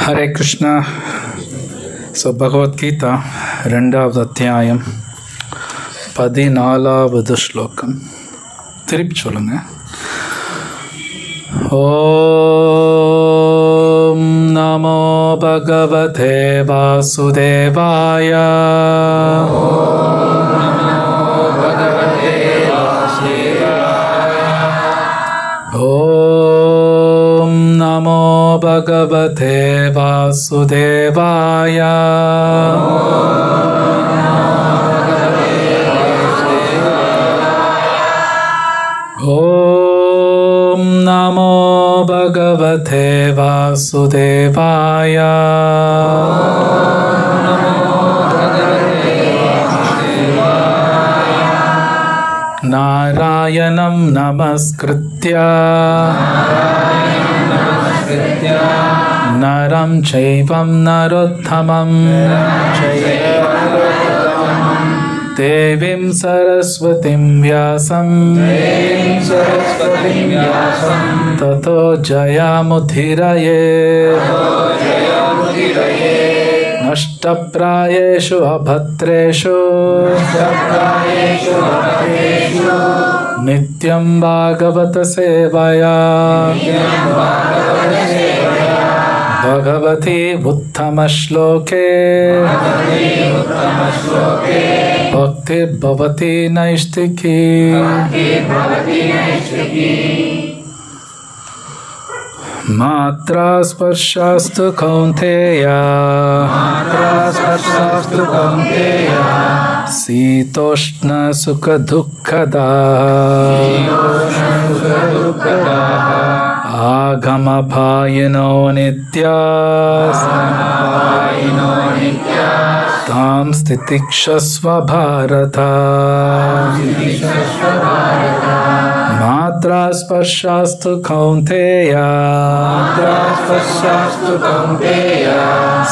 हरे Krishna. So Bhagavad-gītā 2வது அத்தியாயம் 14வது ஸ்லோகம். திருப்பி சொல்லுங்க. ஓம் நமோ பகவதே வாசுதேவாய. ஓம் நமோ பகவதே வாசுதேவாய. ஓம் நமோ பகவதே வாசுதேவாய. நாராயணம் நமஸ்கிருத்ய நரம் சைவம் நரோத்தமம் தேவீம் சரஸ்வதிம் வியாசம் ததோ ஜயமுதிரயே. நஷ்டப்ராயேஷு அபத்ரேஷு நித்யம் பாகவத சேவயா பகவதி உத்தம ஸ்லோகே பக்தி பவதி நைஷ்டிகி. மாத்ரா ஸ்பர்ஷாஸ்து கௌந்தேயா சீதோஷ்ண சுக துக்கதா ஆகமபாயினோ நித்யாஸ் தாம் ஸ்திதிக்ஷஸ்வ பாரத. மாத்ரா ஸ்பர்ஷாஸ்து கௌந்தேயா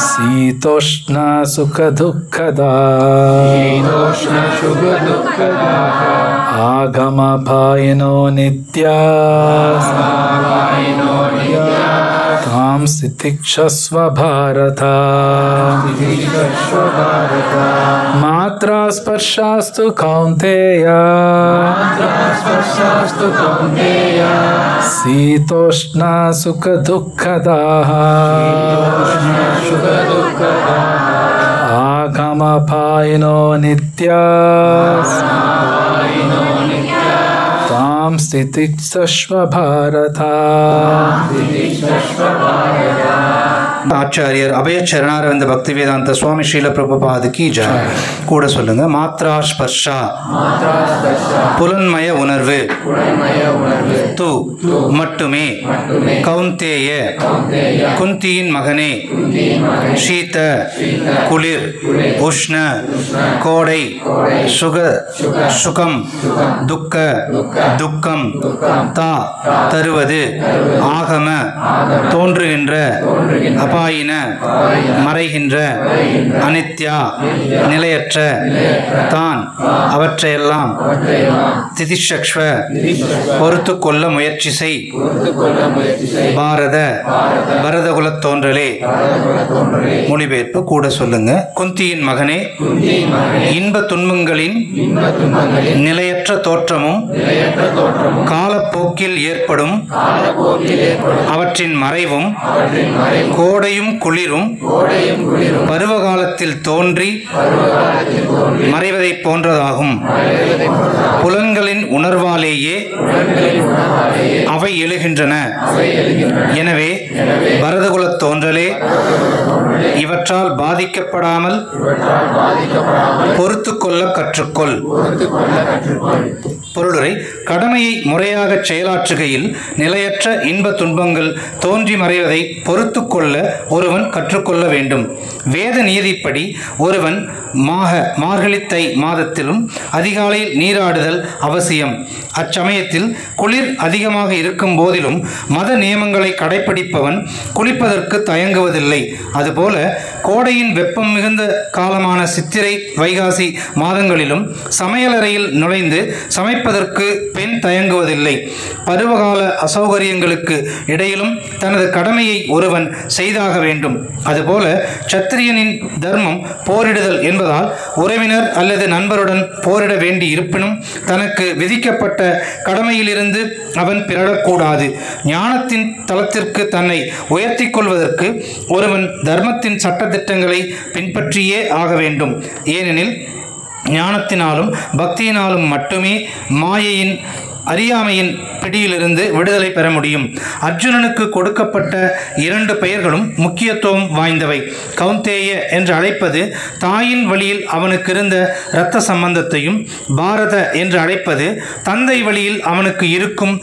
சீதோஷ்ண சுக துக்கதா ஆகமபாயினோ நித்யாஸ் தாம் ஸ்திதிக்ஷஸ்வ பாரத. மாத்ரா ஸ்பர்ஷாஸ்து கௌந்தேயா சீதோஷ்ண சுக துக்கதா ஆகமபாயினோ நித்யாஸ் தாம் ஸ்திதிக்ஷஸ்வ பாரத. ஆச்சாரியர் அபய சரணாரவிந்த பக்தி வேதாந்த சுவாமி ஸ்ரீல பிரபுபாது கி ஜெய். கூட சொல்லுங்க. மாத்ரா ஸ்பர்ஷா புலன்மய உணர்வு து மட்டுமே கௌந்தேய குந்தியின் மகனே சீத குளிர் உஷ்ண கோடை சுக சுகம் துக்க துக்கம் தா தருவது ஆகம தோன்றுகின்ற அபாயின மறைகின்ற அனித்யா நிலையற்ற தான் அவற்றையெல்லாம் திதிஷக்ஷ்வ பொறுத்து கொள்ள முயற்சி செய் பாரத பரதகுலத் தோன்றலே. மொழிபெயர்ப்பு கூட சொல்லுங்க. குந்தியின் மகனே, இன்ப துன்பங்களின் நிலையற்ற தோற்றமும் காலப்போக்கில் ஏற்படும் அவற்றின் மறைவும் கோடையும் குளிரும் பருவகாலத்தில் தோன்றி மறைவதைப் போன்றதாகும். புலன்களின் உணர்வாலேயே அவை எழுகின்றன. எனவே பரதகுலத் தோன்றலே, இவற்றால் பாதிக்கப்படாமல் பொறுத்து கொள்ள கற்றுக்கொள். பொருளுரை. கடமையை முறையாக செயலாற்றுகையில் நிலையற்ற இன்ப துன்பங்கள் தோன்றி மறைவதை பொறுத்து கொள்ள ஒருவன் கற்றுக்கொள்ள வேண்டும். வேத நியதிப்படி ஒருவன் மார்கழித்தை மாதத்திலும் அதிகாலையில் நீராடுதல் அவசியம். அச்சமயத்தில் குளிர் அதிகமாக இருக்கும் போதிலும் மத நியமங்களை கடைப்பிடிப்பவன் குளிப்பதற்கு தயங்குவதில்லை. அதுபோல கோடையின் வெப்பம் மிகுந்த காலமான சித்திரை வைகாசி மாதங்களிலும் சமையலறையில் நுழைந்து சமைப்பதற்கு பெண் தயங்குவதில்லை. பருவகால அசௌகரியங்களுக்கு இடையிலும் தனது கடமையை ஒருவன் செய்தாக வேண்டும். அதுபோல சத்திரியனின் தர்மம் போரிடுதல் என்பதால் உறவினர் அல்லது நண்பருடன் போரிட வேண்டி இருப்பினும் தனக்கு விதிக்கப்பட்ட கடமையிலிருந்து அவன் பிறழக்கூடாது. ஞானத்தின் தளத்திற்கு தன்னை உயர்த்தி கொள்வதற்கு ஒருவன் தர்மத்தின் சட்டத்திட்டங்களை பின்பற்றியே ஆக வேண்டும். ஏனெனில் ஞானத்தினாலும் பக்தியினாலும் மட்டுமே மாயையின் அறியாமையின் பிடியிலிருந்து விடுதலை பெற முடியும். அர்ஜுனனுக்கு கொடுக்கப்பட்ட 2 பெயர்களும் முக்கியத்துவம் வாய்ந்தவை. கௌந்தேய என்று அழைப்பது தாயின் வழியில் அவனுக்கு இருந்த இரத்த சம்பந்தத்தையும், பாரத என்று அழைப்பது தந்தை வழியில் அவனுக்கு இருக்கும்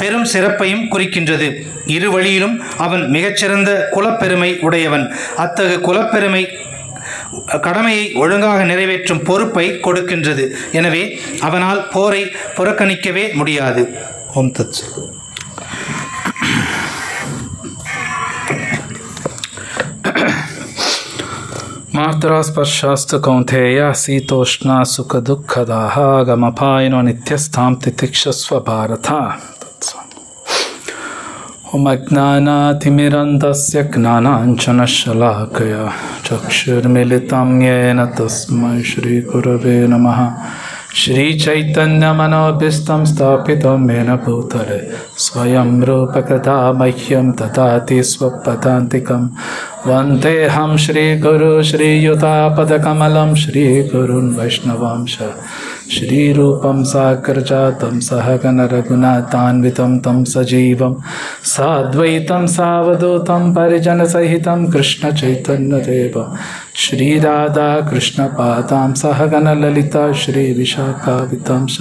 பெரும் சிறப்பையும் குறிக்கின்றது. இரு வழியிலும் அவன் மிகச்சிறந்த குலப்பெருமை உடையவன். அத்தகு குலப்பெருமை கடமையை ஒழுங்காக நிறைவேற்றும் பொறுப்பை கொடுக்கின்றது. எனவே அவனால் போரை புறக்கணிக்கவே முடியாது. ஓம் தத் சத். மாத்ரா ஸ்பர்ஷாஸ்து கௌந்தேய சீதோஷ்ணா சுக துக்கதாஹ கமபாயினோ நித்யஸ்தாம் திதிக்ஷஸ்வ பாரதா. ஓம் அஜ்ஞானாதிமிரந்தஸ்ய ஞானாஞ்சனஷலாக்கயா சக்ஷுர்மிலிதம் யேன தஸ்மை ஸ்ரீ குரவே நமः. ஸ்ரீ சைத்தன்ய மனோபிஸ்தம் ஸ்தாபிதம் येन भूतले स्वयं रूपकथा मह्यं ददाति स्वपदान्तिकं. वन्देऽहं श्रीगुरु श्रीयुतापदकमलं श्रीगुरुन् वैष्णवांश श्रीरूपं साग्रजातं सहगण रघुनाथान्वितं तं सजीवं साद्वैतं सावधूतं परिजनसहितं कृष्णचैतन्यदेवं श्रीराधा कृष्णपादां सहगण ललिता श्रीविशाखावितं च.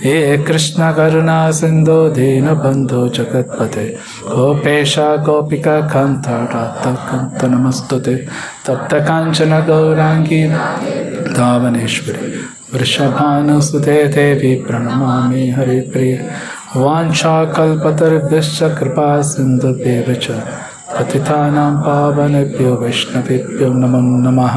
हे कृष्ण करुणा सिन्धो दीनबन्धो जगत्पते गोपेशा गोपिका कान्ता राधाकान्त नमस्तुते. तप्त काञ्चन गौराङ्गी दावनेश्वरी वृषभानुसुते देवी प्रणमामि हरिप्रिये. वाञ्छाकल्पतरुभ्यश्च कृपा सिन्धुभ्येव च पतितानां पावनेभ्यो वैष्णवेभ्यो नमो नमः.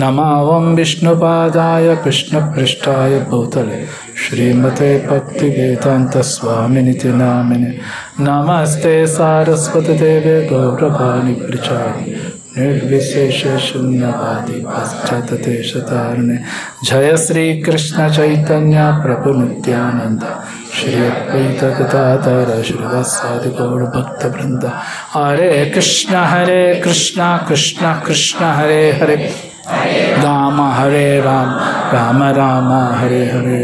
नमावं विष्णुपादाय कृष्णपृष्ठाय भूतले श्रीमते भक्तिवेदान्तस्वामिनिति नामिने. नमस्ते सारस्वती देवे गौरवाणी प्रचारिणे निर्विशेष शून्यवादी पाश्चात्यदेशतारिणे. जय श्री कृष्ण चैतन्य प्रभु नित्यानंद श्री अद्वैत गदाधर श्रीवासादि गौर भक्तवृंद. हरे कृष्ण कृष्ण कृष्ण हरे हरे राम हरे राम राम राम हरे हरे.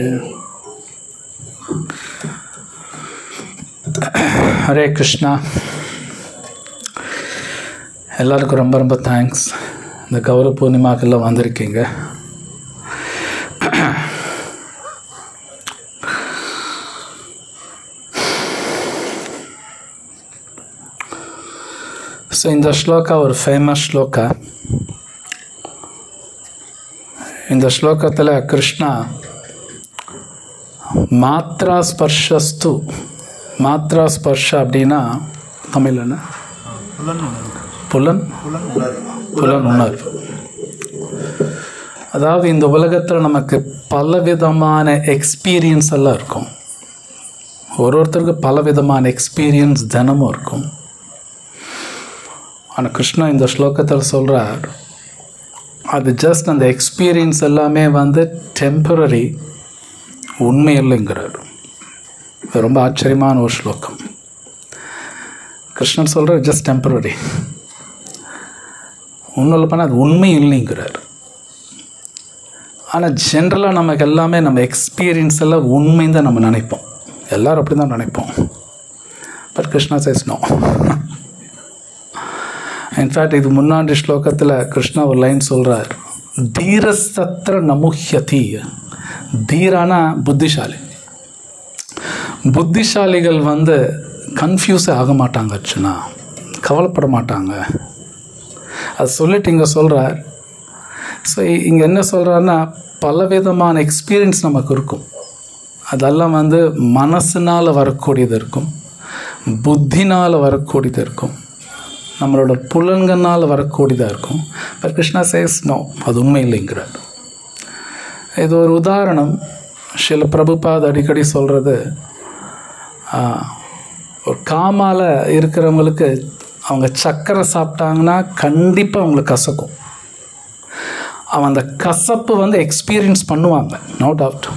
हरे कृष्णा. எல்லாருக்கும் ரொம்ப ரொம்ப தேங்க்ஸ். இந்த கௌரவ பூர்ணிமாக்கெல்லாம் வந்திருக்கீங்க. ஸோ இந்த ஸ்லோகா ஒரு ஃபேமஸ் ஸ்லோகா. இந்த ஸ்லோகத்தில் கிருஷ்ணா மாத்ரா ஸ்பர்ஷஸ்து, மாத்ரா ஸ்பர்ஷ அப்படின்னா தமிழ் என்ன? புலன் உணர்வு. அதாவது இந்த உலகத்தில் நமக்கு பலவிதமான எக்ஸ்பீரியன்ஸ் எல்லாம் இருக்கும். ஒருத்தருக்கு பலவிதமான எக்ஸ்பீரியன்ஸ் தினமும் இருக்கும். ஆனால் கிருஷ்ணா இந்த ஸ்லோகத்தில் சொல்கிறார், அது ஜஸ்ட் அந்த எக்ஸ்பீரியன்ஸ் எல்லாமே டெம்பரரி, உண்மை இல்லைங்கிறார். இது ரொம்ப ஆச்சரியமான ஒரு ஸ்லோகம். கிருஷ்ணன் சொல்கிறார் ஜஸ்ட் டெம்பரரி, ஒன்றும் பண்ணால் அது உண்மை இல்லைங்கிறார். ஆனால் ஜென்ரலாக நமக்கு எல்லாமே நம்ம எக்ஸ்பீரியன்ஸ் எல்லாம் உண்மைன்னு தான் நம்ம நினைப்போம். எல்லோரும் அப்படி தான் நினைப்போம். But Krishna says no. In fact இது முன்னாடி ஸ்லோகத்தில் கிருஷ்ணா ஒரு லைன் சொல்கிறார், தீரசத்திர நமுஹ்யதி. தீரானா புத்திசாலி. புத்திசாலிகள் கன்ஃபியூஸே ஆக மாட்டாங்க அர்ச்சுனா, கவலைப்பட மாட்டாங்க. அது சொல்லிட்டு இங்கே சொல்கிறார். ஸோ இங்கே என்ன சொல்கிறாருன்னா, பலவிதமான எக்ஸ்பீரியன்ஸ் நமக்கு இருக்கும். அதெல்லாம் மனசினால் வரக்கூடியது இருக்கும், புத்தினால் வரக்கூடியது இருக்கும், நம்மளோட புலன்களால் வரக்கூடியதாக இருக்கும். பட் கிருஷ்ணா சேஸ் நோ, அது உண்மை இல்லைங்கிறார். இது ஒரு உதாரணம். சில பிரபுபாத் அடிக்கடி சொல்கிறது, ஒரு காமால் இருக்கிறவங்களுக்கு அவங்க சர்க்கரை சாப்பிட்டாங்கன்னா கண்டிப்பாக அவங்களுக்கு கசக்கும். அவன் அந்த கசப்பு வந்து எக்ஸ்பீரியன்ஸ் பண்ணுவாங்க, நோ டவுட்.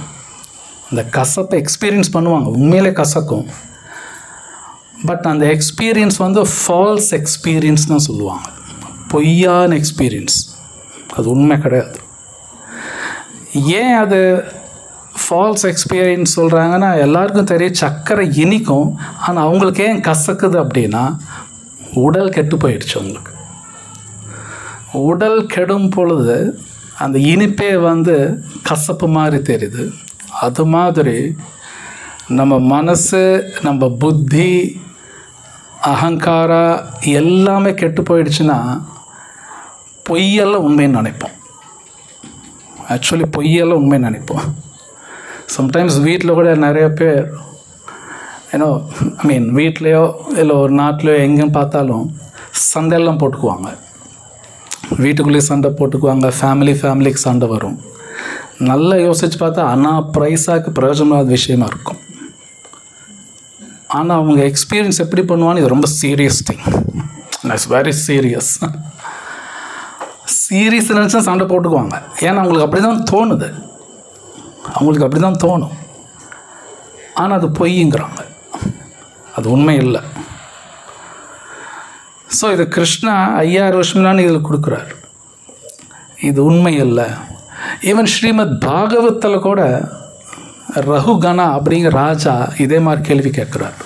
அந்த கசப்பை எக்ஸ்பீரியன்ஸ் பண்ணுவாங்க, உண்மையிலே கசக்கும். பட் அந்த எக்ஸ்பீரியன்ஸ் வந்து ஃபால்ஸ் எக்ஸ்பீரியன்ஸ் தான் சொல்லுவாங்க, பொய்யான எக்ஸ்பீரியன்ஸ். அது உண்மை கிடையாது. ஏன் அது ஃபால்ஸ் எக்ஸ்பீரியன்ஸ் சொல்கிறாங்கன்னா, எல்லாருக்கும் தெரியும் சர்க்கரை இனிக்கும், ஆனால் அவங்களுக்கு ஏன் கசக்குது அப்படின்னா உடல் கெட்டு போயிடுச்சு. அவங்களுக்கு உடல் கெடும் பொழுது அந்த இனிப்பே வந்து கசப்பு மாதிரி தெரியுது. அது மாதிரி நம்ம மனசு, நம்ம புத்தி, அகங்காரா எல்லாமே கெட்டு போயிடுச்சுன்னா பொய்யெல்லாம் உண்மைன்னு நினைப்போம். ஆக்சுவலி பொய்யெல்லாம் உண்மைன்னு நினைப்போம். சம்டைம்ஸ் வீட்டில் கூட நிறைய பேர் வீட்லேயோ இல்லை ஒரு நாட்டிலையோ எங்கேயும் பார்த்தாலும் சண்டையெல்லாம் போட்டுக்குவாங்க. வீட்டுக்குள்ளேயே சண்டை போட்டுக்குவாங்க, ஃபேமிலிக்கு சண்டை வரும். நல்லா யோசித்து பார்த்தா ப்ரைஸாக்கு பிரயோஜனமாத விஷயமா இருக்கும். ஆனால் அவங்க எக்ஸ்பீரியன்ஸ் எப்படி பண்ணுவான்னு, இது ரொம்ப serious thing, it's very serious. Serious நினச்சா சண்டை போட்டுக்குவாங்க. ஏன்னா அவங்களுக்கு அப்படி தான் தோணுது, அவங்களுக்கு அப்படி தான் தோணும். ஆனால் அது பொய்ங்கிறாங்க, அது உண்மை இல்லை. ஸோ இது கிருஷ்ணா 5000 வருஷம்லான்னு இதில் கொடுக்குறாரு. இது உண்மை இல்லை. ஈவன் ஸ்ரீமத் பாகவத்தில் கூட ரகுகணா அப்படிங்கிற ராஜா இதே மாதிரி கேள்வி கேட்குறாரு.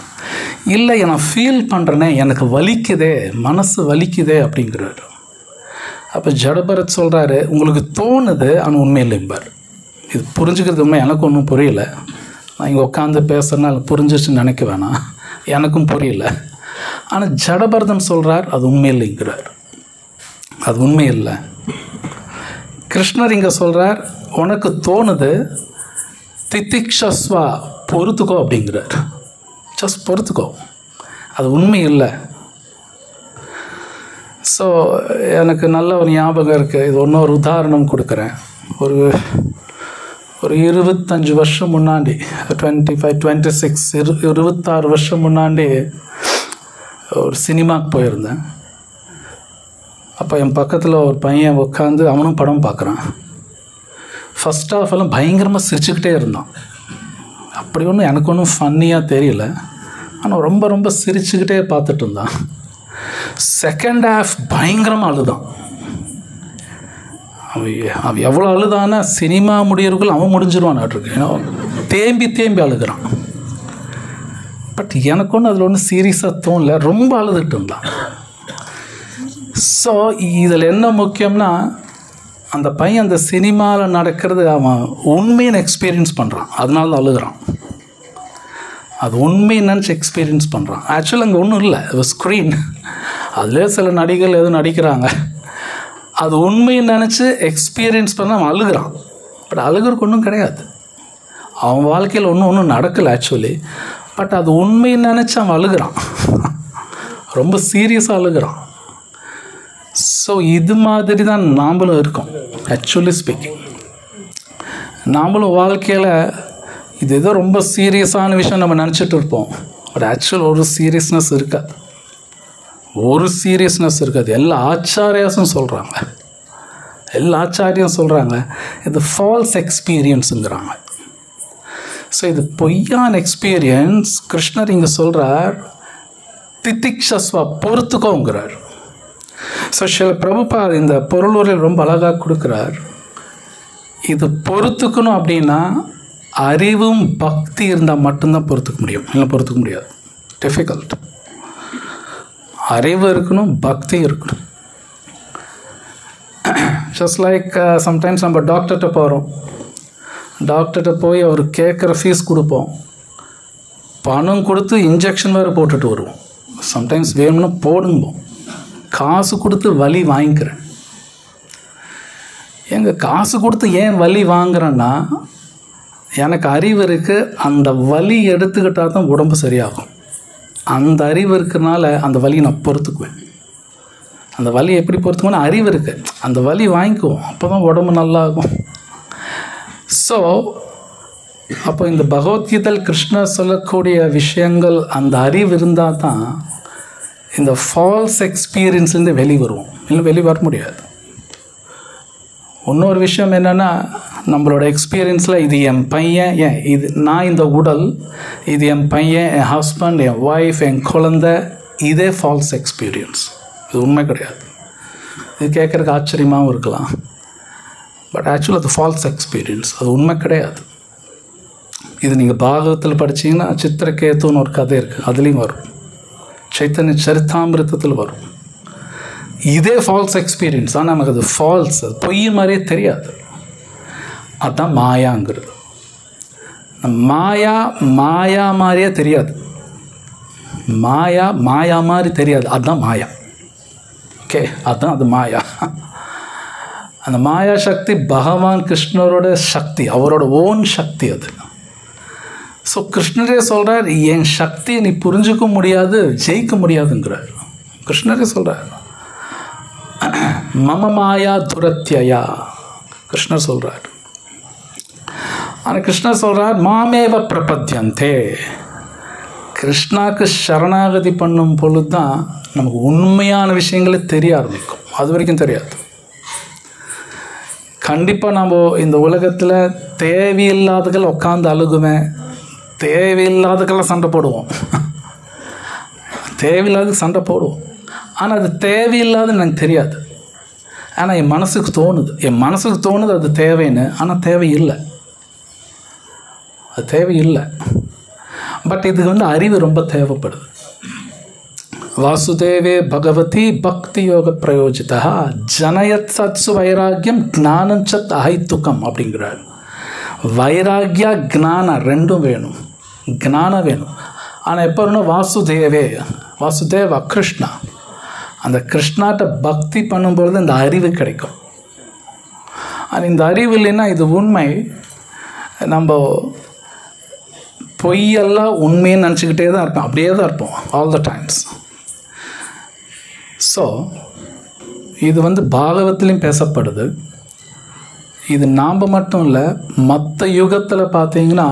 இல்லை, நான் ஃபீல் பண்ணுறேனே, எனக்கு வலிக்குதே, மனசு வலிக்குதே அப்படிங்கிறாரு. அப்போ ஜடபரத் சொல்கிறாரு, உங்களுக்கு தோணுது ஆனால் உண்மை இல்லைம்பார். இது புரிஞ்சுக்கிறது உண்மை, எனக்கு ஒன்றும் புரியல. நான் இங்கே உட்காந்து பேசுகிறேன்னா புரிஞ்சிச்சுன்னு நினைக்க வேணாம், எனக்கும் புரியல. ஆனால் ஜடபரதன் சொல்கிறார் அது உண்மை இல்லைங்கிறார். அது உண்மை இல்லை. கிருஷ்ணர் இங்கே சொல்கிறார், உனக்கு தோணுது, திதிக்ஷஸ்வா, பொறுத்துக்கோ அப்படிங்கிறார். ஜஸ்ட் பொறுத்துக்கோ, அது உண்மை இல்லை. ஸோ எனக்கு நல்ல ஒரு ஞாபகம் இருக்குது. இது இன்னொரு உதாரணம் கொடுக்குறேன். ஒரு 25 வருஷம் முன்னாடி, 26 வருஷம் முன்னாடி ஒரு சினிமாவுக்கு போயிருந்தேன். அப்போ என் பக்கத்தில் ஒரு பையன் உட்காந்து அவனும் படம் பார்க்குறான். ஃபஸ்ட் ஹாஃப் எல்லாம் பயங்கரமாக சிரிச்சுக்கிட்டே இருந்தான். அப்படி ஒன்றும் எனக்கு ஒன்றும் ஃபன்னியாக தெரியல, ஆனால் ரொம்ப ரொம்ப சிரிச்சுக்கிட்டே பார்த்துட்டு இருந்தான். செகண்ட் ஹாஃப் பயங்கரமாக அழுதான். அவன் எவ்வளோ அழுதானா, சினிமா முடியறதுக்குள்ள அவன் முடிஞ்சிருவான்ட்ருக்கு. ஏன்னா தேம்பி அழுகிறான். பட் எனக்கு ஒன்று அதில் ஒன்றும் சீரியஸாக தோணல, ரொம்ப அழுதுட்டு இருந்தான். ஸோ இதில் என்ன முக்கியம்னா, அந்த பையன் அந்த சினிமாவில் நடக்கிறது அவன் உண்மையான எக்ஸ்பீரியன்ஸ் பண்ணுறான், அதனால தான் அழுகிறான். அது உண்மை நினச்சி எக்ஸ்பீரியன்ஸ் பண்ணுறான். ஆக்சுவலாக அங்கே ஒன்றும் இல்லை, அது ஸ்க்ரீன். அதிலே சில நடிகர்கள் எதுவும் நடிக்கிறாங்க, அது உண்மைன்னு நினச்சி எக்ஸ்பீரியன்ஸ் பண்ண அவன் அழுகிறான். பட் அழுகிறதுக்கு ஒன்றும் கிடையாது, அவன் வாழ்க்கையில் ஒன்றும் நடக்கலை ஆக்சுவலி. பட் அது உண்மைன்னு நினச்சி அவன் அழுகிறான், ரொம்ப சீரியஸாக அழுகிறான். ஸோ இது மாதிரி தான் நாமளும் இருக்கோம். ஆக்சுவலி ஸ்பீக்கிங், நாமளும் வாழ்க்கையில் இது ஏதோ ரொம்ப சீரியஸான விஷயம் நம்ம நினச்சிட்டு இருப்போம். பட் ஆக்சுவல் ஒரு சீரியஸ்னஸ் இருக்காது, ஒரு சீரியஸ்னஸ் இருக்காது. எல்லா ஆச்சாரியாஸும் சொல்கிறாங்க, இது ஃபால்ஸ் எக்ஸ்பீரியன்ஸுங்கிறாங்க. ஸோ இது பொய்யான எக்ஸ்பீரியன்ஸ். கிருஷ்ணர் இங்கே சொல்கிறார், திதிக்ஷஸ்வா, பொறுத்துக்கோங்கிறார். ஸோ சில பிரபுபாத் இந்த பொருளுரையில் ரொம்ப அழகாக கொடுக்குறார். இது பொறுத்துக்கணும் அப்படின்னா அறிவும் பக்தி இருந்தால் மட்டும்தான் பொறுத்துக்க முடியும், இல்லை பொறுத்துக்க முடியாது, டிஃபிகல்ட். அறிவு இருக்கணும், பக்தி இருக்கணும். ஜஸ்ட் லைக் சம்டைம்ஸ் நம்ம டாக்டர்கிட்ட போகிறோம், டாக்டர்கிட்ட போய் அவர் கேட்குற ஃபீஸ் கொடுப்போம், பணம் கொடுத்து இன்ஜெக்ஷன் வேறு போட்டுட்டு வருவோம். சம்டைம்ஸ் வேணும்னா போடும்போம், காசு கொடுத்து வலி வாங்கிக்கிறேன். எங்கள் காசு கொடுத்து ஏன் வலி வாங்குறேன்னா, எனக்கு அறிவு இருக்குது, அந்த வலி எடுத்துக்கிட்டால் தான் உடம்பு சரியாகும். அந்த அறிவு இருக்கிறனால அந்த வலியை நான் பொறுத்துக்குவேன். அந்த வலியை எப்படி பொறுத்துக்குவேன்னா, அறிவு இருக்குது, அந்த வலி வாங்கிக்குவோம், அப்போ தான் உடம்பு நல்லாகும். ஸோ அப்போ இந்த பகவத்கீதையில் கிருஷ்ணர் சொல்லக்கூடிய விஷயங்கள் அந்த அறிவு இருந்தால் தான் இந்த ஃபால்ஸ் எக்ஸ்பீரியன்ஸ்லேருந்து வெளிவருவோம், இல்லை வெளிவர முடியாது. இன்னொரு விஷயம் என்னென்னா, நம்மளோட எக்ஸ்பீரியன்ஸில் இது என் பையன், இது நான் இந்த உடல், இது என் பையன், என் ஹஸ்பண்ட், என் ஒய்ஃப், என் குழந்தை, இதே ஃபால்ஸ் எக்ஸ்பீரியன்ஸ். இது உண்மை கிடையாது. இது கேட்குறதுக்கு ஆச்சரியமாகவும் இருக்கலாம், பட் ஆக்சுவலாக அது ஃபால்ஸ் எக்ஸ்பீரியன்ஸ், அது உண்மை கிடையாது. இது நீங்கள் பாகவத்தில் படித்தீங்கன்னா சித்திரகேத்துன்னு ஒரு கதை இருக்குது, அதுலேயும் வரும், சைத்தன்ய சரித்தாமிரத்தில் வரும். இதே ஃபால்ஸ் எக்ஸ்பீரியன்ஸ், ஆனால் நமக்கு அது ஃபால்ஸ், அது பொய் மாதிரியே தெரியாது. அதுதான் மாயாங்கிறது. மாயா மாதிரியே தெரியாது, மாயா மாதிரி தெரியாது, அதுதான் மாயா. ஓகே, அதுதான் அது மாயா. அந்த மாயா சக்தி பகவான் கிருஷ்ணரோட சக்தி, அவரோட ஓன் சக்தி அது. ஸோ கிருஷ்ணரே சொல்கிறார், என் சக்தியை நீ புரிஞ்சுக்க முடியாது, ஜெயிக்க முடியாதுங்கிறார். கிருஷ்ணரே சொல்கிறார், மம மாயா துரத்யா, கிருஷ்ணர் சொல்கிறார். ஆனால் கிருஷ்ணர் சொல்கிறார், மாமேவ பிரபத்யந்தே. கிருஷ்ணாவுக்கு சரணாகதி பண்ணும் பொழுது தான் நமக்கு உண்மையான விஷயங்களே தெரிய ஆரம்பிக்கும். அது வரைக்கும் தெரியாது. கண்டிப்பாக நம்ம இந்த உலகத்தில் தேவையில்லாதகள் உட்காந்து அழுகுவேன், தேவையில்லாதக்கெல்லாம் சண்டை போடுவோம், தேவையில்லாத சண்டை போடுவோம். ஆனால் அது தேவையில்லாதுன்னு எனக்கு தெரியாது. ஆனால் என் மனசுக்கு தோணுது அது தேவைன்னு. ஆனால் தேவையில்லை, அது தேவையில்லை. பட் இதுக்கு அறிவு ரொம்ப தேவைப்படுது. வாசுதேவே பகவதி பக்தி யோக பிரயோஜிதா ஜனயத் சத்சு வைராக்கியம் ஞானம் சத் அஹைத்துக்கம் அப்படிங்கிறார். வைராக்கியா ஞானம் ரெண்டும் வேணும், ஞானம் வேணும். ஆனால் எப்போ வேணும்? வாசுதேவ கிருஷ்ணா, அந்த கிருஷ்ணாட்ட பக்தி பண்ணும்பொழுது இந்த அறிவு கிடைக்கும். ஆனால் இந்த அறிவு இல்லைன்னா இது உண்மை, நம்ம பொய்யெல்லாம் உண்மைன்னு நினச்சிக்கிட்டே தான் இருப்போம், அப்படியே தான் இருப்போம் ஆல் த டைம்ஸ். ஸோ இது பாகவத்திலையும் பேசப்படுது. இது நாம் மட்டும் இல்லை, மற்ற யுகத்தில் பார்த்தீங்கன்னா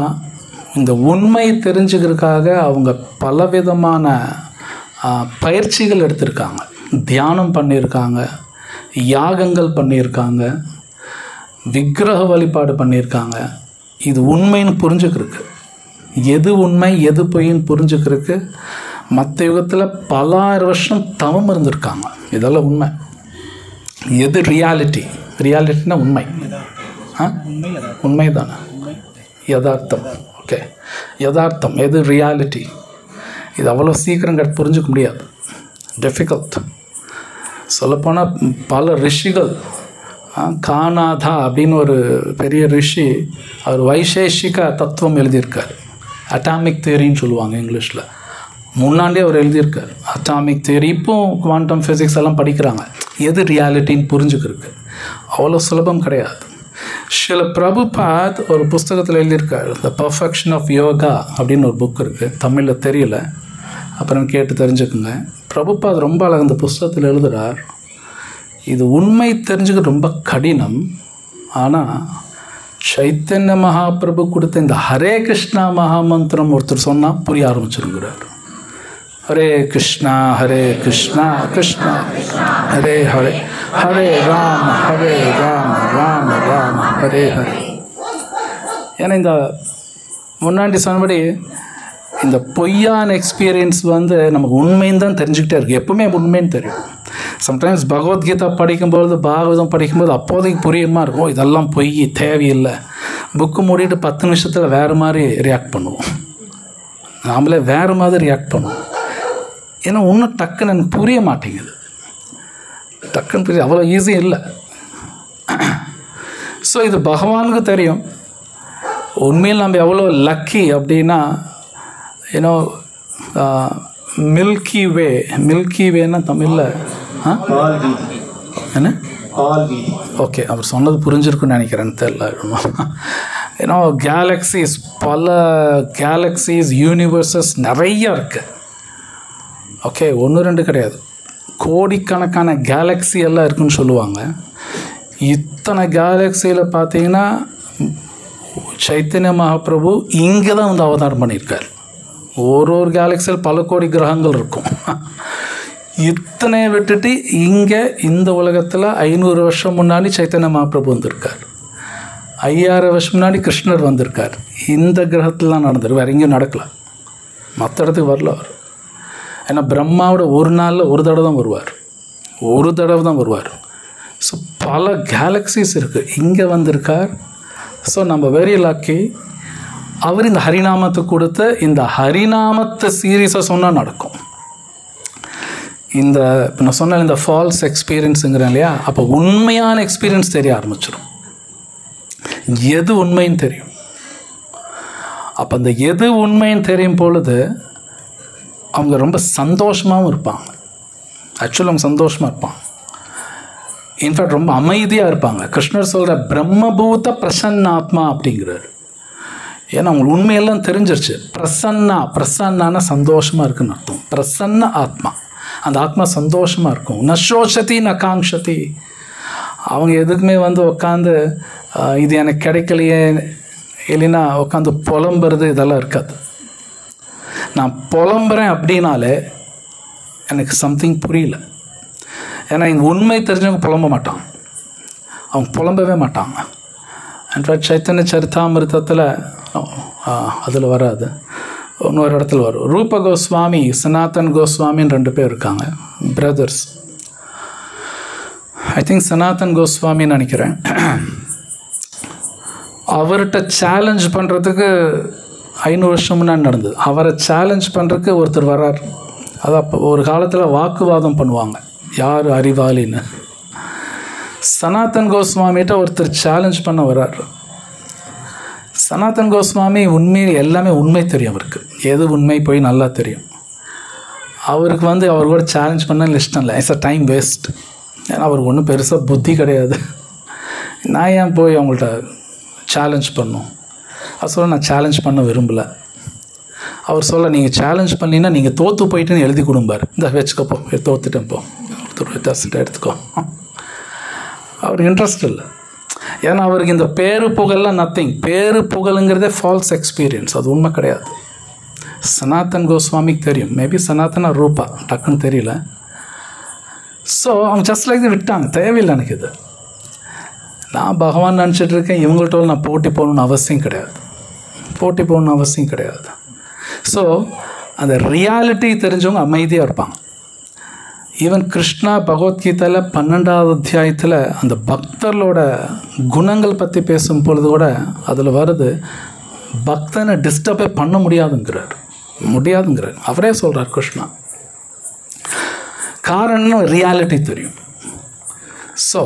இந்த உண்மை தெரிஞ்சுக்கிறதுக்காக அவங்க பலவிதமான பயிற்சிகள் எடுத்திருக்காங்க, தியானம் பண்ணியிருக்காங்க, யாகங்கள் பண்ணியிருக்காங்க, விக்கிரக வழிபாடு பண்ணியிருக்காங்க. இது உண்மைன்னு புரிஞ்சுக்கிறதுக்கு, எது உண்மை எது பொய்ன்னு புரிஞ்சுக்கிறதுக்கு மற்ற யுகத்தில் பல ஆயிரம் வருஷம் தவம் இருந்திருக்காங்க. இதெல்லாம் உண்மை. எது ரியாலிட்டினா உண்மை, உண்மை தானே, யதார்த்தம். ஓகே, யதார்த்தம் எது ரியாலிட்டி, இது அவ்வளோ சீக்கிரம் புரிஞ்சுக்க முடியாது, டிஃபிகல்ட். சொல்லப்போனால் பல ரிஷிகள், கானாதா அப்படின்னு ஒரு பெரிய ரிஷி, அவர் வைசேஷிக தத்துவம் எழுதியிருக்கார். அட்டாமிக் தியரின்னு சொல்லுவாங்க இங்கிலீஷில். முன்னாடியே அவர் எழுதியிருக்கார் அட்டாமிக் தியரி. இப்போ குவாண்டம் ஃபிசிக்ஸ் எல்லாம் படிக்கிறாங்க. எது ரியாலிட்டின்னு புரிஞ்சுக்கிறதுக்கு அவ்வளோ சுலபம் கிடையாது. சில பிரபுபாத் ஒரு புஸ்தகத்தில் எழுதியிருக்கார், த பர்ஃபெக்ஷன் ஆஃப் யோகா அப்படின்னு ஒரு புக் இருக்குது, தமிழில் தெரியல, அப்புறம் கேட்டு தெரிஞ்சுக்குங்க. பிரபுபாத் ரொம்ப அழகாக இந்த புஸ்தகத்தில் எழுதுகிறார், இது உண்மை தெரிஞ்சுக்க ரொம்ப கடினம். ஆனால் சைத்தன்ய மகாபிரபு கொடுத்த இந்த ஹரே கிருஷ்ணா மகாமந்திரம் ஒருத்தர் சொன்னால் புரிய ஆரம்பிச்சிருங்கிறார். ஹரே கிருஷ்ணா கிருஷ்ணா ஹரே ஹரே, ஹரே ராம ராம ராம ஹரே ஹரே. ஏன்னா இந்த முன்னாடி சொன்னபடி இந்த பொய்யான எக்ஸ்பீரியன்ஸ் நமக்கு உண்மைன்னு தான் தெரிஞ்சுக்கிட்டே இருக்குது, எப்பவுமே உண்மைன்னு தெரியும். சம்டைம்ஸ் பகவத்கீதா படிக்கும்போது, பாகவதம் படிக்கும்போது அப்போதைக்கு புரியுமா இருக்கும், இதெல்லாம் பொய், தேவையில்லை. புக்கு மூடிட்டு 10 நிமிஷத்தில் வேறு மாதிரி ரியாக்ட் பண்ணுவோம், நாமளே வேறு மாதிரி ரியாக்ட் பண்ணுவோம். ஏன்னா இன்னும் டக்குன்னு எனக்கு புரிய மாட்டேங்குது, டக்குன்னு புரிய அவ்வளோ ஈஸி இல்லை. ஸோ இது பகவானுக்கு தெரியும். உண்மையில் நம்ம எவ்வளோ லக்கி அப்படின்னா, ஏன்னோ மில்கி வேன்னா தமிழில் என்ன, ஓகே, அவர் சொன்னது புரிஞ்சிருக்குன்னு நினைக்கிறேன்னு தெரியல. ஏன்னா கேலக்ஸிஸ், பல கேலக்ஸிஸ், யூனிவர்சஸ் நிறைய இருக்குது. ஓகே, 1-2 கிடையாது, கோடிக்கணக்கான கேலக்ஸி எல்லாம் இருக்குன்னு சொல்லுவாங்க. இத்தனை கேலக்ஸியில் பார்த்தீங்கன்னா சைத்தன்ய மகாபிரபு இங்கே தான் வந்து அவதாரம் பண்ணியிருக்கார். ஒரு கேலக்சியில் பல கோடி கிரகங்கள் இருக்கும். இத்தனையை விட்டுட்டு இங்கே இந்த உலகத்தில் 500 வருஷம் முன்னாடி சைத்தன்ய மகாபிரபு வந்திருக்கார். 5000 வருஷம் முன்னாடி கிருஷ்ணர் வந்திருக்கார். இந்த கிரகத்தில் தான் நடந்தார், வேறு எங்கேயும் நடக்கலை. மற்ற இடத்துக்கு வரல அவர். ஏன்னா பிரம்மாவோட ஒரு நாளில் ஒரு தடவை தான் வருவார். ஸோ பல கேலக்சிஸ் இருக்குது, இங்கே வந்திருக்கார். ஸோ நம்ம வெரி லக்கி. அவர் இந்த ஹரிநாமத்தை கொடுத்த இந்த ஹரிநாமத்தை சீரீஸை சொன்னால் நடக்கும். இந்த இப்போ நான் சொன்ன இந்த ஃபால்ஸ் எக்ஸ்பீரியன்ஸுங்கிறேன் இல்லையா, அப்போ உண்மையான எக்ஸ்பீரியன்ஸ் தெரிய ஆரம்பிச்சிடும். எது உண்மைன்னு தெரியும். அப்போ அந்த எது உண்மைன்னு தெரியும் பொழுது அவங்க ரொம்ப சந்தோஷமாகவும் இருப்பாங்க. ஆக்சுவலாக அவங்க சந்தோஷமாக இருப்பாங்க. இன்ஃபேக்ட் ரொம்ப அமைதியாக இருப்பாங்க. கிருஷ்ணர் சொல்கிற பிரம்மபூத பிரசன்னாத்மா அப்படிங்கிறார். ஏன்னா அவங்களுக்கு உண்மையெல்லாம் தெரிஞ்சிருச்சு. பிரசன்னான சந்தோஷமாக இருக்குன்னு அர்த்தம். பிரசன்ன ஆத்மா, அந்த ஆத்மா சந்தோஷமாக இருக்கும். நஷோஷதி நகாங்ஷதி. அவங்க எதுக்குமே வந்து உட்காந்து இது எனக்கு கிடைக்கலையே இல்லைன்னா உட்காந்து புலம்புறது இதெல்லாம் இருக்காது. நான் புலம்புறேன் அப்படின்னாலே எனக்கு சம்திங் புரியல. ஏன்னா இந்த உண்மை தெரிஞ்சவங்க புலம்ப மாட்டாங்க, அவங்க புலம்பவே மாட்டாங்க. இன்ஃபேக்ட் சைத்தன்ய சரிதாமிருத்தத்தில் அதில் வராது, இன்னொரு இடத்துல வரும். ரூப கோஸ்வாமி, சனாதன் கோஸ்வாமின்னு 2 பேர் இருக்காங்க, பிரதர்ஸ். ஐ திங்க் சனாதன் கோஸ்வாமின்னு நினைக்கிறேன். அவர்கிட்ட சேலஞ்ச் பண்ணுறதுக்கு 500 வருஷம் முன்னாடி நடந்தது. அவரை சேலஞ்ச் பண்ணுறதுக்கு ஒருத்தர் வர்றார். அது அப்போ ஒரு காலத்தில் வாக்குவாதம் பண்ணுவாங்க, யார் அறிவாளின்னு. சனாதன் கோஸ்வாமிகிட்ட ஒருத்தர் சேலஞ்ச் பண்ண வர்றார். சனாதன் கோஸ்வாமி உண்மையில் எல்லாமே உண்மை தெரியும் அவருக்கு, எது உண்மை போய் நல்லா தெரியும். அவருக்கு வந்து அவர் கூட சேலஞ்ச் பண்ண இஷ்டம் இல்லை. It's a time waste. ஏன்னா அவருக்கு ஒன்றும் பெருசாக புத்தி கிடையாது. நான் ஏன் போய் அவங்கள்ட்ட சேலஞ்ச் பண்ணோம்? அது சொல்ல நான் சேலஞ்ச் பண்ண விரும்பலை. அவர் சொல்ல நீங்கள் சேலஞ்ச் பண்ணினா நீங்கள் தோற்று போயிட்டுன்னு எழுதி கொடுப்பார். இந்த வச்சுக்கப்போ தோத்துட்டேன், போ ஒருத்தர் எடுத்துக்கோ. அவருக்கு இன்ட்ரெஸ்ட் இல்லை. ஏன்னா அவருக்கு இந்த பேரு புகழெலாம் நத்திங். பேரு புகழுங்கிறதே ஃபால்ஸ் எக்ஸ்பீரியன்ஸ், அது உண்மை கிடையாது. சனாதன் கோஸ்வாமிக்கு தெரியும், மேபி சனாதனா ரூபா டக்குன்னு தெரியல. ஸோ அவங்க ஜஸ்ட் லைக் விட்டாங்க, தேவையில்லை எனக்கு இது. நான் பகவான் நினச்சிட்டு இருக்கேன், இவங்கள்ட்ட நான் போட்டி போகணுன்னு அவசியம் கிடையாது. ஸோ அந்த ரியாலிட்டி தெரிஞ்சவங்க அமைதியாக இருப்பாங்க. ஈவன் கிருஷ்ணா பகவத்கீதையில் 12வது அத்தியாயத்தில் அந்த பக்தர்களோட குணங்கள் பற்றி பேசும் பொழுது கூட அதில் வருது, பக்தனை டிஸ்டர்பே பண்ண முடியாதுங்கிறார். அவரே சொல்கிறார் கிருஷ்ணா. காரணம் ரியாலிட்டி தெரியும். ஸோ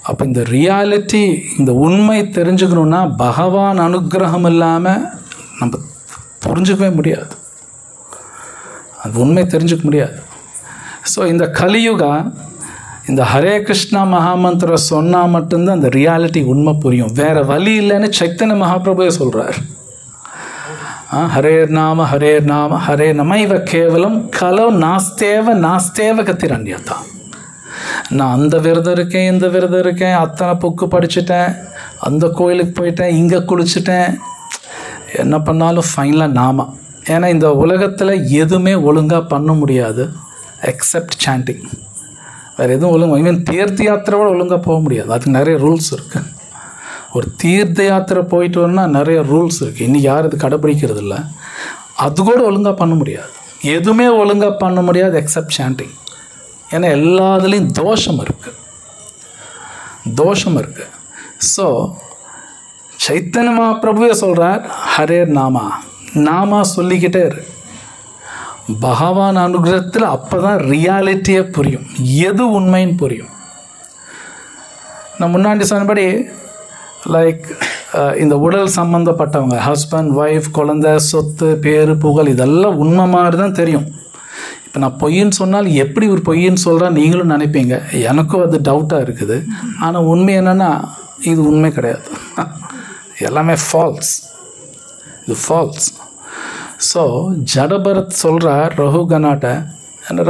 அப்போ இந்த ரியாலிட்டி, இந்த உண்மை தெரிஞ்சுக்கணுன்னா பகவான் அனுகிரகம் இல்லாமல் நம்ம புரிஞ்சுக்கவே முடியாது, அது உண்மை தெரிஞ்சுக்க முடியாது. ஸோ இந்த கலியுகா இந்த ஹரே கிருஷ்ணா மகாமந்திர சொன்னால் மட்டும்தான் அந்த ரியாலிட்டி உண்மை புரியும். வேறு வழி இல்லைன்னு சைத்தன்ய மகாபிரபுவே சொல்கிறார். ஹரேர் நாம ஹரே நமைவ கேவலம் கலோ நாஸ்தேவ கத்திரண்யதா. நான் அந்த விரதம் இருக்கேன், இந்த விரதம் இருக்கேன், அத்தனை புக்கு படிச்சுட்டேன், அந்த கோயிலுக்கு போயிட்டேன், இங்கே குளிச்சுட்டேன், என்ன பண்ணாலும் ஃபைனலாக நாம. ஏன்னா இந்த உலகத்தில் எதுவுமே ஒழுங்காக பண்ண முடியாது எக்ஸப்ட் சாண்டிங். வேறு எதுவும் ஒழுங்காக, ஈவன் தீர்த்த யாத்திரை ஒழுங்காக போக முடியாது, அதுக்கு நிறைய ரூல்ஸ் இருக்குது. ஒரு தீர்த்த யாத்திரை போயிட்டு வரணும்னா நிறைய ரூல்ஸ் இருக்குது. இன்றைக்கி யாரும் இது கடைப்பிடிக்கிறது இல்லை. அது கூட ஒழுங்காக பண்ண முடியாது, எதுவுமே ஒழுங்காக பண்ண முடியாது எக்ஸப்ட் சாண்டிங். ஏன்னா எல்லாத்துலேயும் தோஷம் இருக்குது. ஸோ சைத்தன்ய மகாபிரபுவே சொல்கிறார், ஹரேர் நாமா சொல்லிக்கிட்டே இரு. பகவான் அனுகிரகத்தில் அப்போ தான் ரியாலிட்டியே புரியும், எது உண்மைன்னு புரியும். நான் முன்னாடி சொன்னபடி லைக் இந்த உடல் சம்மந்தப்பட்டவங்க, ஹஸ்பண்ட், ஒய்ஃப், குழந்தை, சொத்து, பேரு, புகழ், இதெல்லாம் உண்மை மாதிரி தான் தெரியும். இப்போ நான் பொய்ன்னு சொன்னால் எப்படி ஒரு பொய்ன்னு சொல்கிறா நீங்களும் நினைப்பீங்க, எனக்கும் அது டவுட்டாக இருக்குது. ஆனால் உண்மை என்னென்னா இது உண்மை கிடையாது, எல்லாமே ஃபால்ஸ், இது ஃபால்ஸ். ஸோ ஜடபரத் சொல்கிறார் ரகுகனாட்ட,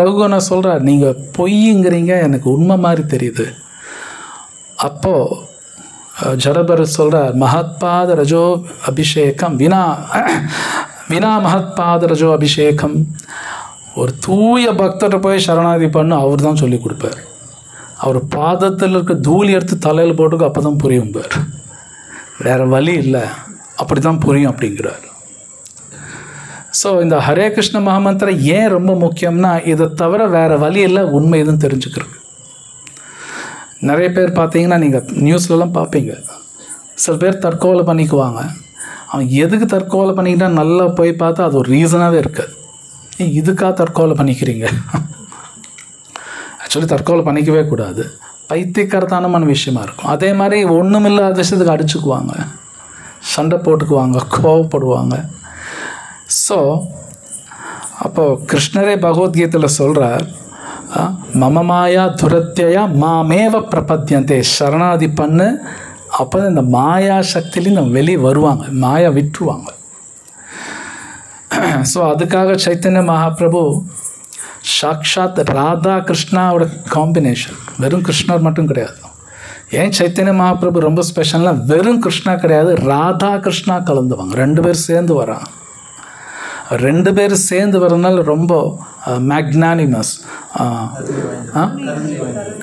ரகுகனா சொல்கிறார், நீங்கள் பொய்யுங்கிறீங்க, எனக்கு உண்மை மாதிரி தெரியுது. அப்போது ஜடபரத் சொல்கிறார், மகத்பாத ரஜோ அபிஷேகம் வினா மகத்பாத ரஜோ அபிஷேகம். ஒரு தூய பக்தரை போய் சரணாகதி பண்ணு, அவர் தான் சொல்லி கொடுப்பார். அவர் பாதத்தில் இருக்க தூளி எடுத்து தலையில் போட்டுக்க, அப்போ தான் புரியும்பார். வேறு வழி இல்லை, அப்படி தான் புரியும் அப்படிங்கிறார். ஸோ இந்த ஹரே கிருஷ்ண மகாமந்திரம் ஏன் ரொம்ப முக்கியம்னா, இதை தவிர வேறு வழி இல்லை உண்மை எதுவும் தெரிஞ்சுக்கிறது. நிறைய பேர் பார்த்தீங்கன்னா நீங்கள் நியூஸ்லலாம் பார்ப்பீங்க, சில பேர் தற்கொலை பண்ணிக்குவாங்க. அவன் எதுக்கு தற்கொலை பண்ணிக்கிட்டா நல்லா போய் பார்த்தா அது ஒரு ரீசனாகவே இருக்காது. இதுக்காக தற்கொலை பண்ணிக்கிறீங்க? ஆக்சுவலி தற்கொலை பண்ணிக்கவே கூடாது, பைத்தியக்காரத்தனமான விஷயமா இருக்கும். அதே மாதிரி ஒன்றுமில்லாத விஷயத்துக்கு அடிச்சுக்குவாங்க, சண்டை போட்டுக்குவாங்க, கோவப்படுவாங்க. ஸோ அப்போது கிருஷ்ணரே பகவத்கீதையில் சொல்கிறார், மம மாயா துரத்தியா மாமேவ பிரபத்தியந்தே, சரணாதி பண்ணு, அப்போ இந்த மாயா சக்தியிலேருந்து நம்ம வெளியே வருவாங்க, மாயா விட்டுருவாங்க. ஸோ அதுக்காக சைத்தன்ய மகாபிரபு சாக்ஷாத் ராதா கிருஷ்ணாவோட காம்பினேஷன், வெறும் கிருஷ்ணர் மட்டும் கிடையாது. ஏன் சைத்தன்ய மகாபிரபு ரொம்ப ஸ்பெஷல்னால் வெறும் கிருஷ்ணா கிடையாது, ராதா கிருஷ்ணா கலந்துவாங்க, 2 பேர் சேர்ந்து வராங்க. 2 பேர் சேர்ந்து வரனால ரொம்ப மேக்னானிமஸ்,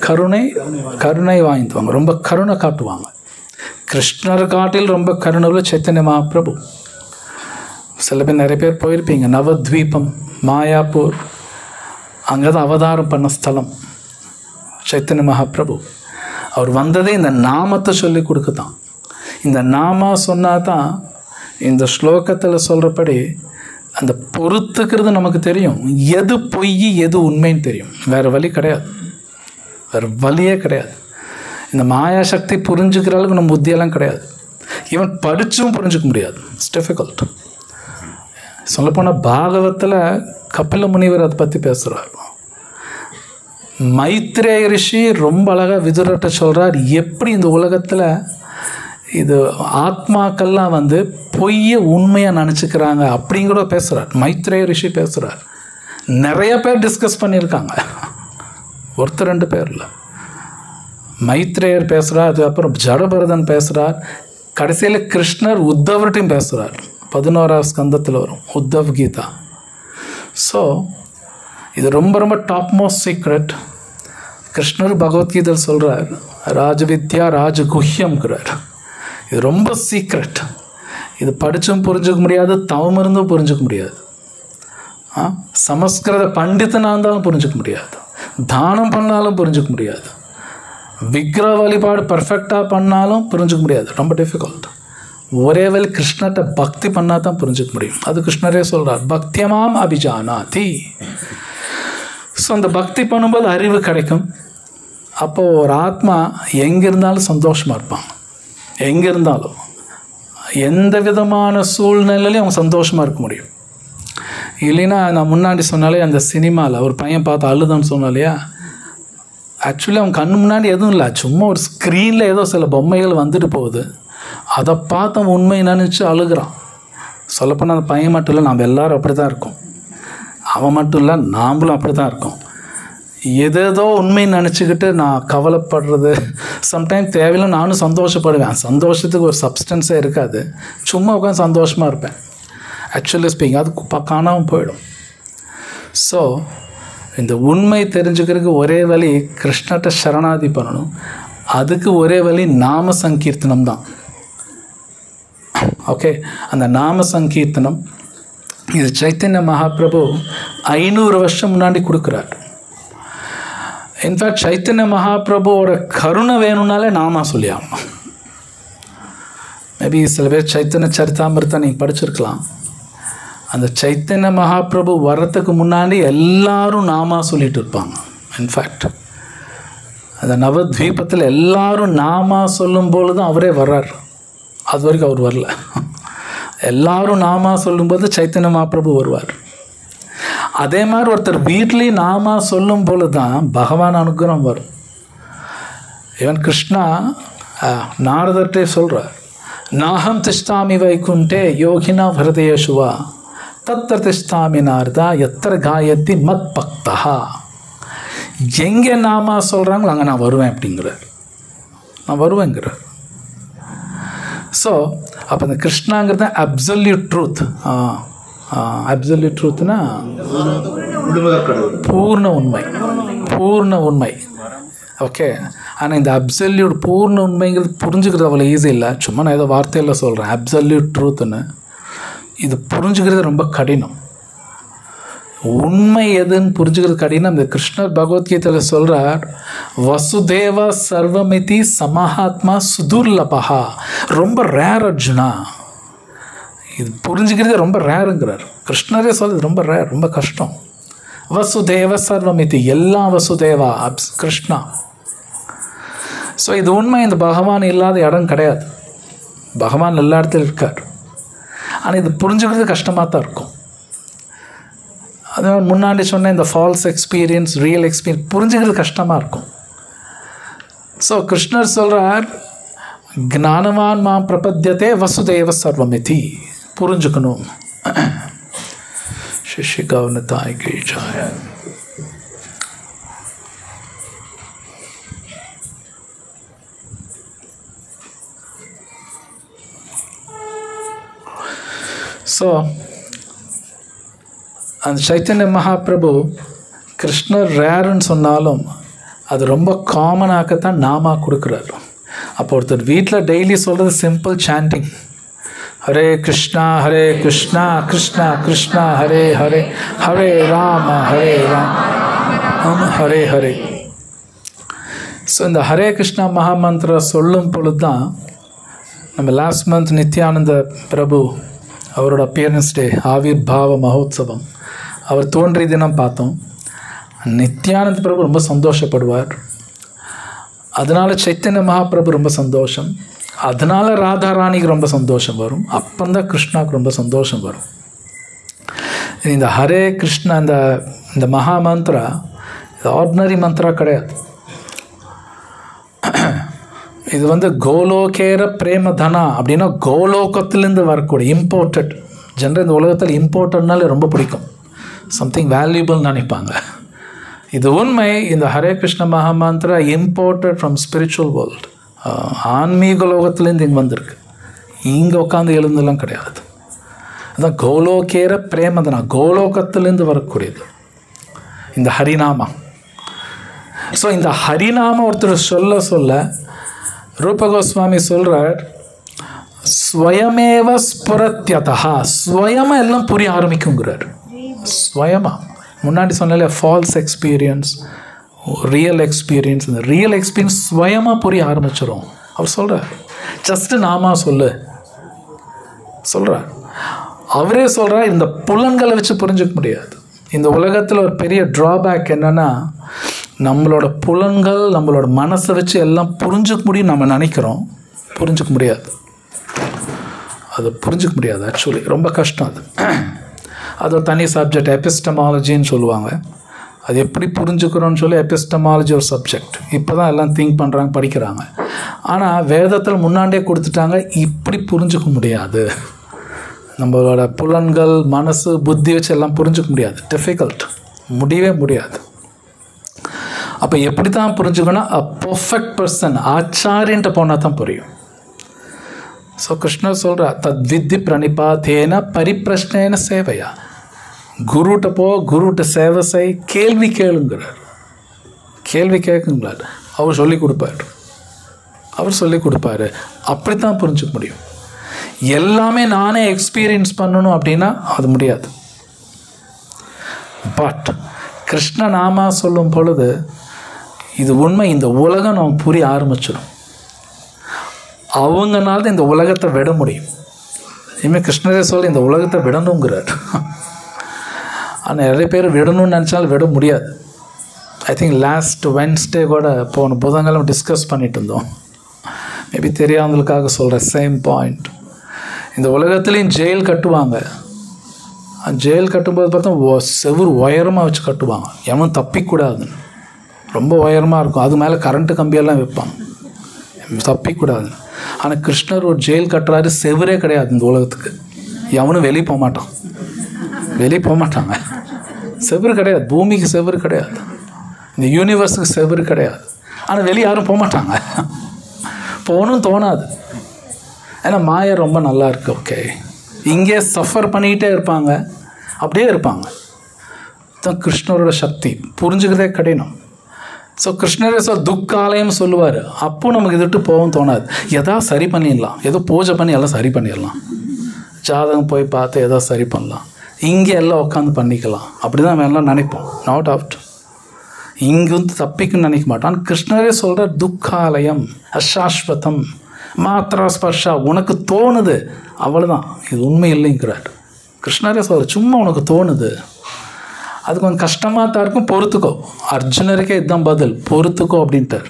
கருணை வாங்கிடுவாங்க, ரொம்ப கருணை காட்டுவாங்க. கிருஷ்ணர் காட்டில் ரொம்ப கருணையில் சைத்தன்ய மகாபிரபு. சில பேர் நிறைய பேர் போயிருப்பீங்க, நவத்வீபம் மாயாப்பூர், அங்கே தான் அவதாரம் பண்ண ஸ்தலம் சைத்தன்ய மகாபிரபு. அவர் வந்ததே இந்த நாமத்தை சொல்லி கொடுக்க தான். இந்த நாமா சொன்னால் தான் இந்த ஸ்லோகத்தில் சொல்கிறபடி அந்த பொறுத்துக்கிறது நமக்கு தெரியும், எது பொய் எது உண்மைன்னு தெரியும். வேறு வழி கிடையாது, வேறு வழியே கிடையாது. இந்த மாயா சக்தி புரிஞ்சுக்கிற அளவுக்கு நம்ம புத்தியெல்லாம் கிடையாது. ஈவன் படித்தும் புரிஞ்சிக்க முடியாது, இட்ஸ் டிஃபிகல்ட். சொல்லப்போனால் பாகவத்தில் கபில முனிவர் அதை பற்றி பேசுகிறார். மைத்ரேய ரிஷி ரொம்ப அழகாக விதுரட்ட சொல்கிறார், எப்படி இந்த உலகத்தில் இது ஆத்மாக்கள்லாம் வந்து பொய்யை உண்மையாக நினச்சிக்கிறாங்க அப்படிங்கிற பேசுகிறார். மைத்ரேய ரிஷி பேசுகிறார். நிறைய பேர் டிஸ்கஸ் பண்ணியிருக்காங்க, ஒருத்தர் 2 பேர் இல்லை. மைத்ரேயர் பேசுகிறார், அதுக்கப்புறம் ஜடபரதன் பேசுகிறார், கடைசியில் கிருஷ்ணர் உத்தவர்கிட்டையும் பேசுகிறார். 11ஆவது ஸ்கந்தத்தில் வரும் உத்தவ் கீதா. ஸோ இது ரொம்ப ரொம்ப டாப் மோஸ்ட் சீக்ரெட். கிருஷ்ணர் பகவத்கீதையில் சொல்கிறார், ராஜவித்யா ராஜகுஹ்யம்ங்கிறார். இது ரொம்ப சீக்ரெட். இது படித்தும் புரிஞ்சுக்க முடியாது, தவம் இருந்தும் புரிஞ்சுக்க முடியாது, சமஸ்கிருத பண்டிதனாக இருந்தாலும் புரிஞ்சுக்க முடியாது, தானம் பண்ணாலும் புரிஞ்சுக்க முடியாது, விக்கிரக வழிபாடு பர்ஃபெக்டாக பண்ணாலும் புரிஞ்சுக்க முடியாது, ரொம்ப டிஃபிகல்ட். ஒரே வேலை கிருஷ்ணர்கிட்ட பக்தி பண்ணால் தான் புரிஞ்சுக்க முடியும். அது கிருஷ்ணரே சொல்கிறார், பக்தியமாம் அபிஜானாதி. ஸோ அந்த பக்தி பண்ணும்போது அறிவு கிடைக்கும். அப்போது ஒரு ஆத்மா எங்கே இருந்தாலும் சந்தோஷமாக இருப்பாங்க, எங்கே இருந்தாலும் எந்த விதமான சூழ்நிலையிலையும் அவங்க சந்தோஷமாக இருக்க முடியும். இல்லைன்னா நான் முன்னாடி சொன்னாலே அந்த சினிமாவில் ஒரு பையன் பார்த்து அழுதான்னு சொன்னாலையா, ஆக்சுவலி அவன் கண்ணு முன்னாடி எதுவும் இல்லை, சும்மா ஒரு ஸ்க்ரீனில் ஏதோ சில பொம்மைகள் வந்துட்டு போகுது, அதை பார்த்து அவன் உண்மை நினச்சி அழுகிறான். சொல்லப்போனால் அந்த பையன் மட்டும் இல்லை, நாம் எல்லோரும் அப்படி தான் இருக்கோம். அவன் மட்டும் இல்லை, நாம்ளும் அப்படி தான் இருக்கோம். எதேதோ உண்மை நினச்சிக்கிட்டு நான் கவலைப்படுறது, சம்டைம் தேவையில்லை. நானும் சந்தோஷப்படுவேன், சந்தோஷத்துக்கு ஒரு சப்ஸ்டன்ஸே இருக்காது, சும்மா உட்காந்து சந்தோஷமாக இருப்பேன். ஆக்சுவலி ஸ்பீக்கிங் அது காணாமல் போயிடும். ஸோ இந்த உண்மை தெரிஞ்சுக்கிறதுக்கு ஒரே வழி கிருஷ்ணர்கிட்ட சரணாதி பண்ணணும். அதுக்கு ஒரே வழி நாம சங்கீர்த்தனம் தான். ஓகே, அந்த நாம சங்கீர்த்தனம் இது சைத்தன்ய மகாபிரபு 500 வருஷம் முன்னாடி கொடுக்குறார். இன்ஃபேக்ட் சைத்தன்ய மகாபிரபுவோட கருணை வேணும்னாலே நாமா சொல்லி ஆகணும். மேபி சில பேர் சைத்தன்ய சரிதாமிரத்தை நீங்கள் படிச்சிருக்கலாம். அந்த சைத்தன்ய மகாபிரபு வர்றதுக்கு முன்னாடி எல்லாரும் நாமா சொல்லிட்டு இருப்பாங்க. இன்ஃபேக்ட் அந்த நவத்வீபத்தில் எல்லாரும் நாமா சொல்லும்போது தான் அவரே வர்றார். அது வரைக்கும் அவர் வரல. எல்லாரும் நாமா சொல்லும்போது சைத்தன்ய மகாபிரபு வருவார். அதே மாதிரி ஒருத்தர் வீட்லேயும் நாமா சொல்லும் போது தான் பகவான் அனுகிரகம் வரும். இவன் கிருஷ்ணா நாரதர்கிட்டே சொல்கிறார், நாகம் திஷ்டாமி வைகுண்டே யோகினா ஹிருதயேஷுவா தத்திர திஷ்டாமி நாரதா எத்திர காயத்தி மத் பக்தா. எங்கே நாமா சொல்கிறாங்களோ அங்கே நான் வருவேன் அப்படிங்கிறார். நான் வருவேங்கிறார். ஸோ அப்போ இந்த கிருஷ்ணாங்கிறது அப்சல்யூட் ட்ரூத். அப்சல்யூட் ட்ரூத்னா பூர்ண உண்மை, பூர்ண உண்மை. ஓகே, ஆனால் இந்த அப்சல்யூட் பூர்ண உண்மைங்கிறது புரிஞ்சுக்கிறது அவ்வளோ ஈஸி இல்லை. சும்மா நான் ஏதோ வார்த்தையில் சொல்கிறேன் அப்சல்யூட் ட்ரூத்துன்னு. இது புரிஞ்சுக்கிறது ரொம்ப கடினம். உண்மை எதுன்னு புரிஞ்சுக்கிறது கடினம். இந்த கிருஷ்ணர் பகவத்கீதையில் சொல்கிறார், வசுதேவ சர்வமிதி சமஹாத்மா சுதுர்லபா. ரொம்ப ரேர் அர்ஜுனா, இது புரிஞ்சுக்கிறது ரொம்ப ரேருங்கிறார். கிருஷ்ணரே சொல்கிறது ரொம்ப ரேர், ரொம்ப கஷ்டம். வசுதேவ சர்வமிதி, எல்லா வசுதேவா கிருஷ்ணா. ஸோ இது உண்மை. இந்த பகவான் இல்லாத இடம் கிடையாது. பகவான் எல்லா இடத்துலையும் இருக்கார். ஆனால் இது புரிஞ்சுக்கிறது கஷ்டமாக தான் இருக்கும். அதனால் முன்னாடி சொன்ன இந்த ஃபால்ஸ் எக்ஸ்பீரியன்ஸ், ரியல் எக்ஸ்பீரியன்ஸ் புரிஞ்சுக்கிறது கஷ்டமாக இருக்கும். ஸோ கிருஷ்ணர் சொல்கிறார், ஞானவான் மாம் பிரபத்தியதே வசுதேவ சர்வமிதி. புரிஞ்சுக்கணும். சிஷிகவனதாய் கீழாய. ஸோ அந்த சைத்தன்ய மகாபிரபு கிருஷ்ணர் ரேருன்னு சொன்னாலும் அது ரொம்ப காமனாகத்தான் நாமா கொடுக்குறாரு. அப்போ ஒருத்தர் வீட்டில் டெய்லி சொல்கிறது simple sanding, Hare Krishna Krishna Krishna Hare Hare, Hare Rama Hare Hare. So இந்த ஹரே கிருஷ்ணா மகாமந்திர சொல்லும் பொழுது தான் நம்ம லாஸ்ட் மந்த் நித்யானந்த பிரபு அவரோட அப்பியரன்ஸ் டே, ஆவிர் பாவ மகோத்சவம், அவர் தோன்றிய தினம் பார்த்தோம். நித்யானந்த பிரபு ரொம்ப சந்தோஷப்படுவார். அதனால் சைத்தன்ய மகாபிரபு ரொம்ப சந்தோஷம். அதனால் ராதாராணிக்கு ரொம்ப சந்தோஷம் வரும். அப்போந்தான் கிருஷ்ணாவுக்கு ரொம்ப சந்தோஷம் வரும். இந்த ஹரே கிருஷ்ணா இந்த மகா மந்த்ரா இது ஆர்டினரி மந்த்ரா கிடையாது. இது வந்து கோலோகேர பிரேமதனா அப்படின்னா கோலோகத்திலேருந்து வரக்கூடிய இம்போர்ட்டட். ஜென்ரல் இந்த உலகத்தில் இம்போர்ட்டட்னாலே ரொம்ப பிடிக்கும், சம்திங் வேல்யூபிள்னு நினைப்பாங்க. இது உண்மை. இந்த Hare Krishna mahamantra imported from spiritual world. ஆன்மீக லோகத்துலேருந்து இங்கே வந்திருக்கு. இங்கே உட்காந்து எழுந்தெல்லாம் கிடையாது. அதான் கோலோகேர பிரேமதனா, கோலோகத்திலேருந்து வரக்கூடியது இந்த ஹரிநாமா. ஸோ இந்த ஹரிநாம ஒருத்தர் சொல்ல ரூப கோஸ்வாமி சொல்கிறார், ஸ்வயமேவ ஸ்புரத்யதா. ஸ்வயமா எல்லாம் புரிய ஆரம்பிக்குங்கிறார். ஸ்வயமா முன்னாடி சொன்னாலே ஃபால்ஸ் எக்ஸ்பீரியன்ஸ், ரியல் எக்ஸ்பீரியன்ஸ். இந்த ரியல் எக்ஸ்பீரியன்ஸ் ஸ்வயமாக புரிய ஆரம்பிச்சிடும். அவர் சொல்கிறார், ஜஸ்ட்டு நாமா சொல்கிறார். அவரே சொல்கிறார், இந்த புலன்களை வச்சு புரிஞ்சிக்க முடியாது. இந்த உலகத்தில் ஒரு பெரிய ட்ராபேக் என்னென்னா, நம்மளோட புலன்கள் நம்மளோட மனசை வச்சு எல்லாம் புரிஞ்சுக்க முடியும் நம்ம நினைக்கிறோம். புரிஞ்சுக்க முடியாது. அது புரிஞ்சுக்க முடியாது. ஆக்சுவலி ரொம்ப கஷ்டம். அது ஒரு தனி சப்ஜெக்ட், எபிஸ்டமாலஜின்னு சொல்லுவாங்க. அது எப்படி புரிஞ்சுக்கிறோன்னு சொல்லி எபிஸ்டமாலஜி ஒரு சப்ஜெக்ட். இப்போ தான் எல்லாம் திங்க் பண்ணுறாங்க, படிக்கிறாங்க. ஆனால் வேதத்தில் முன்னாடியே கொடுத்துட்டாங்க, இப்படி புரிஞ்சுக்க முடியாது. நம்மளோட புலன்கள் மனசு புத்தி வச்சு எல்லாம் புரிஞ்சுக்க முடியாது. டிஃபிகல்ட், முடியவே முடியாது. அப்போ எப்படி தான் புரிஞ்சுக்கணும்? அ பர்ஃபெக்ட் பர்சன், ஆச்சாரியன்ட்ட போனால் தான் புரியும். ஸோ கிருஷ்ணர் சொல்கிறா, தத் வித்தி பிரணிபாத்தேன பரிப்பிரஷ்னேன சேவையா. குருட்ட குருட்ட சேவை செய், கேள்வி கேளுங்கிறார். கேள்வி கேட்குங்கிறார். அவர் சொல்லி கொடுப்பார். அப்படித்தான் புரிஞ்சுக்க முடியும். எல்லாமே நானே எக்ஸ்பீரியன்ஸ் பண்ணணும் அப்படின்னா அது முடியாது. பட் கிருஷ்ண நாமா சொல்லும் பொழுது இது உண்மை. இந்த உலகம் நமக்கு புரிய ஆரம்பிச்சிடும். அவங்கனால தான் இந்த உலகத்தை விட முடியும். இனிமேல் கிருஷ்ணரே சொல்லி இந்த உலகத்தை விடணுங்கிறார். ஆனால் நிறைய பேர் விடணும்னு நினச்சாலும் விட முடியாது. ஐ திங்க் லாஸ்ட் வென்ஸ்டே கூட போன புதன்கிழமை டிஸ்கஸ் பண்ணிட்டு இருந்தோம். மேபி தெரியாதவங்களுக்காக சொல்கிறேன், சேம் பாயிண்ட். இந்த உலகத்துலேயும் ஜெயில் கட்டுவாங்க. ஜெயில் கட்டும்போது பார்த்தா செவுறு உயரமாக வச்சு கட்டுவாங்க, எவனும் தப்பிக்கூடாதுன்னு. ரொம்ப உயரமாக இருக்கும். அது மேலே கரண்ட்டு கம்பியெல்லாம் வைப்பாங்க, தப்பிக்கூடாது. ஆனால் கிருஷ்ணர் ஒரு ஜெயில் கட்டுறாரு, செவரே கிடையாது இந்த உலகத்துக்கு. எவனும் வெளியே போக மாட்டாங்க. செவரு கிடையாது, பூமிக்கு செவரு கிடையாது, இந்த யூனிவர்ஸுக்கு செவரு கிடையாது. ஆனால் வெளியே யாரும் போக மாட்டாங்க, போகணும்னு தோணாது. ஏன்னா மாயா ரொம்ப நல்லா இருக்கு. ஓகே, இங்கே சஃபர் பண்ணிக்கிட்டே இருப்பாங்க, அப்படியே இருப்பாங்க. தான் கிருஷ்ணரோட சக்தி புரிஞ்சுக்கிறதே கடினம். ஸோ கிருஷ்ணரே துக்காலயம் சொல்லுவார். அப்போ நமக்கு இதுட்டு போகவும் தோணாது. எதாவது சரி பண்ணிடலாம், ஏதோ பூஜை பண்ணி எல்லாம் சரி பண்ணிடலாம், ஜாதகம் போய் பார்த்து ஏதோ சரி பண்ணலாம், இங்கே எல்லாம் உட்காந்து பண்ணிக்கலாம், அப்படி தான் எல்லாம் நினைப்போம். நாட் அவுட், இங்கே வந்து தப்பிக்குன்னு நினைக்க மாட்டான். கிருஷ்ணரே சொல்கிற துக்காலயம் அசாஸ்வதம் மாத்திரா ஸ்பர்ஷா, உனக்கு தோணுது அவ்வளோதான், இது உண்மை இல்லைங்கிறார். கிருஷ்ணரே சொல்கிற சும்மா உனக்கு தோணுது, அது கொஞ்சம் கஷ்டமாக தான் இருக்கும், பொறுத்துக்கோ. அர்ஜுனருக்கே இதுதான் பதில், பொறுத்துக்கோ அப்படின்ட்டார்.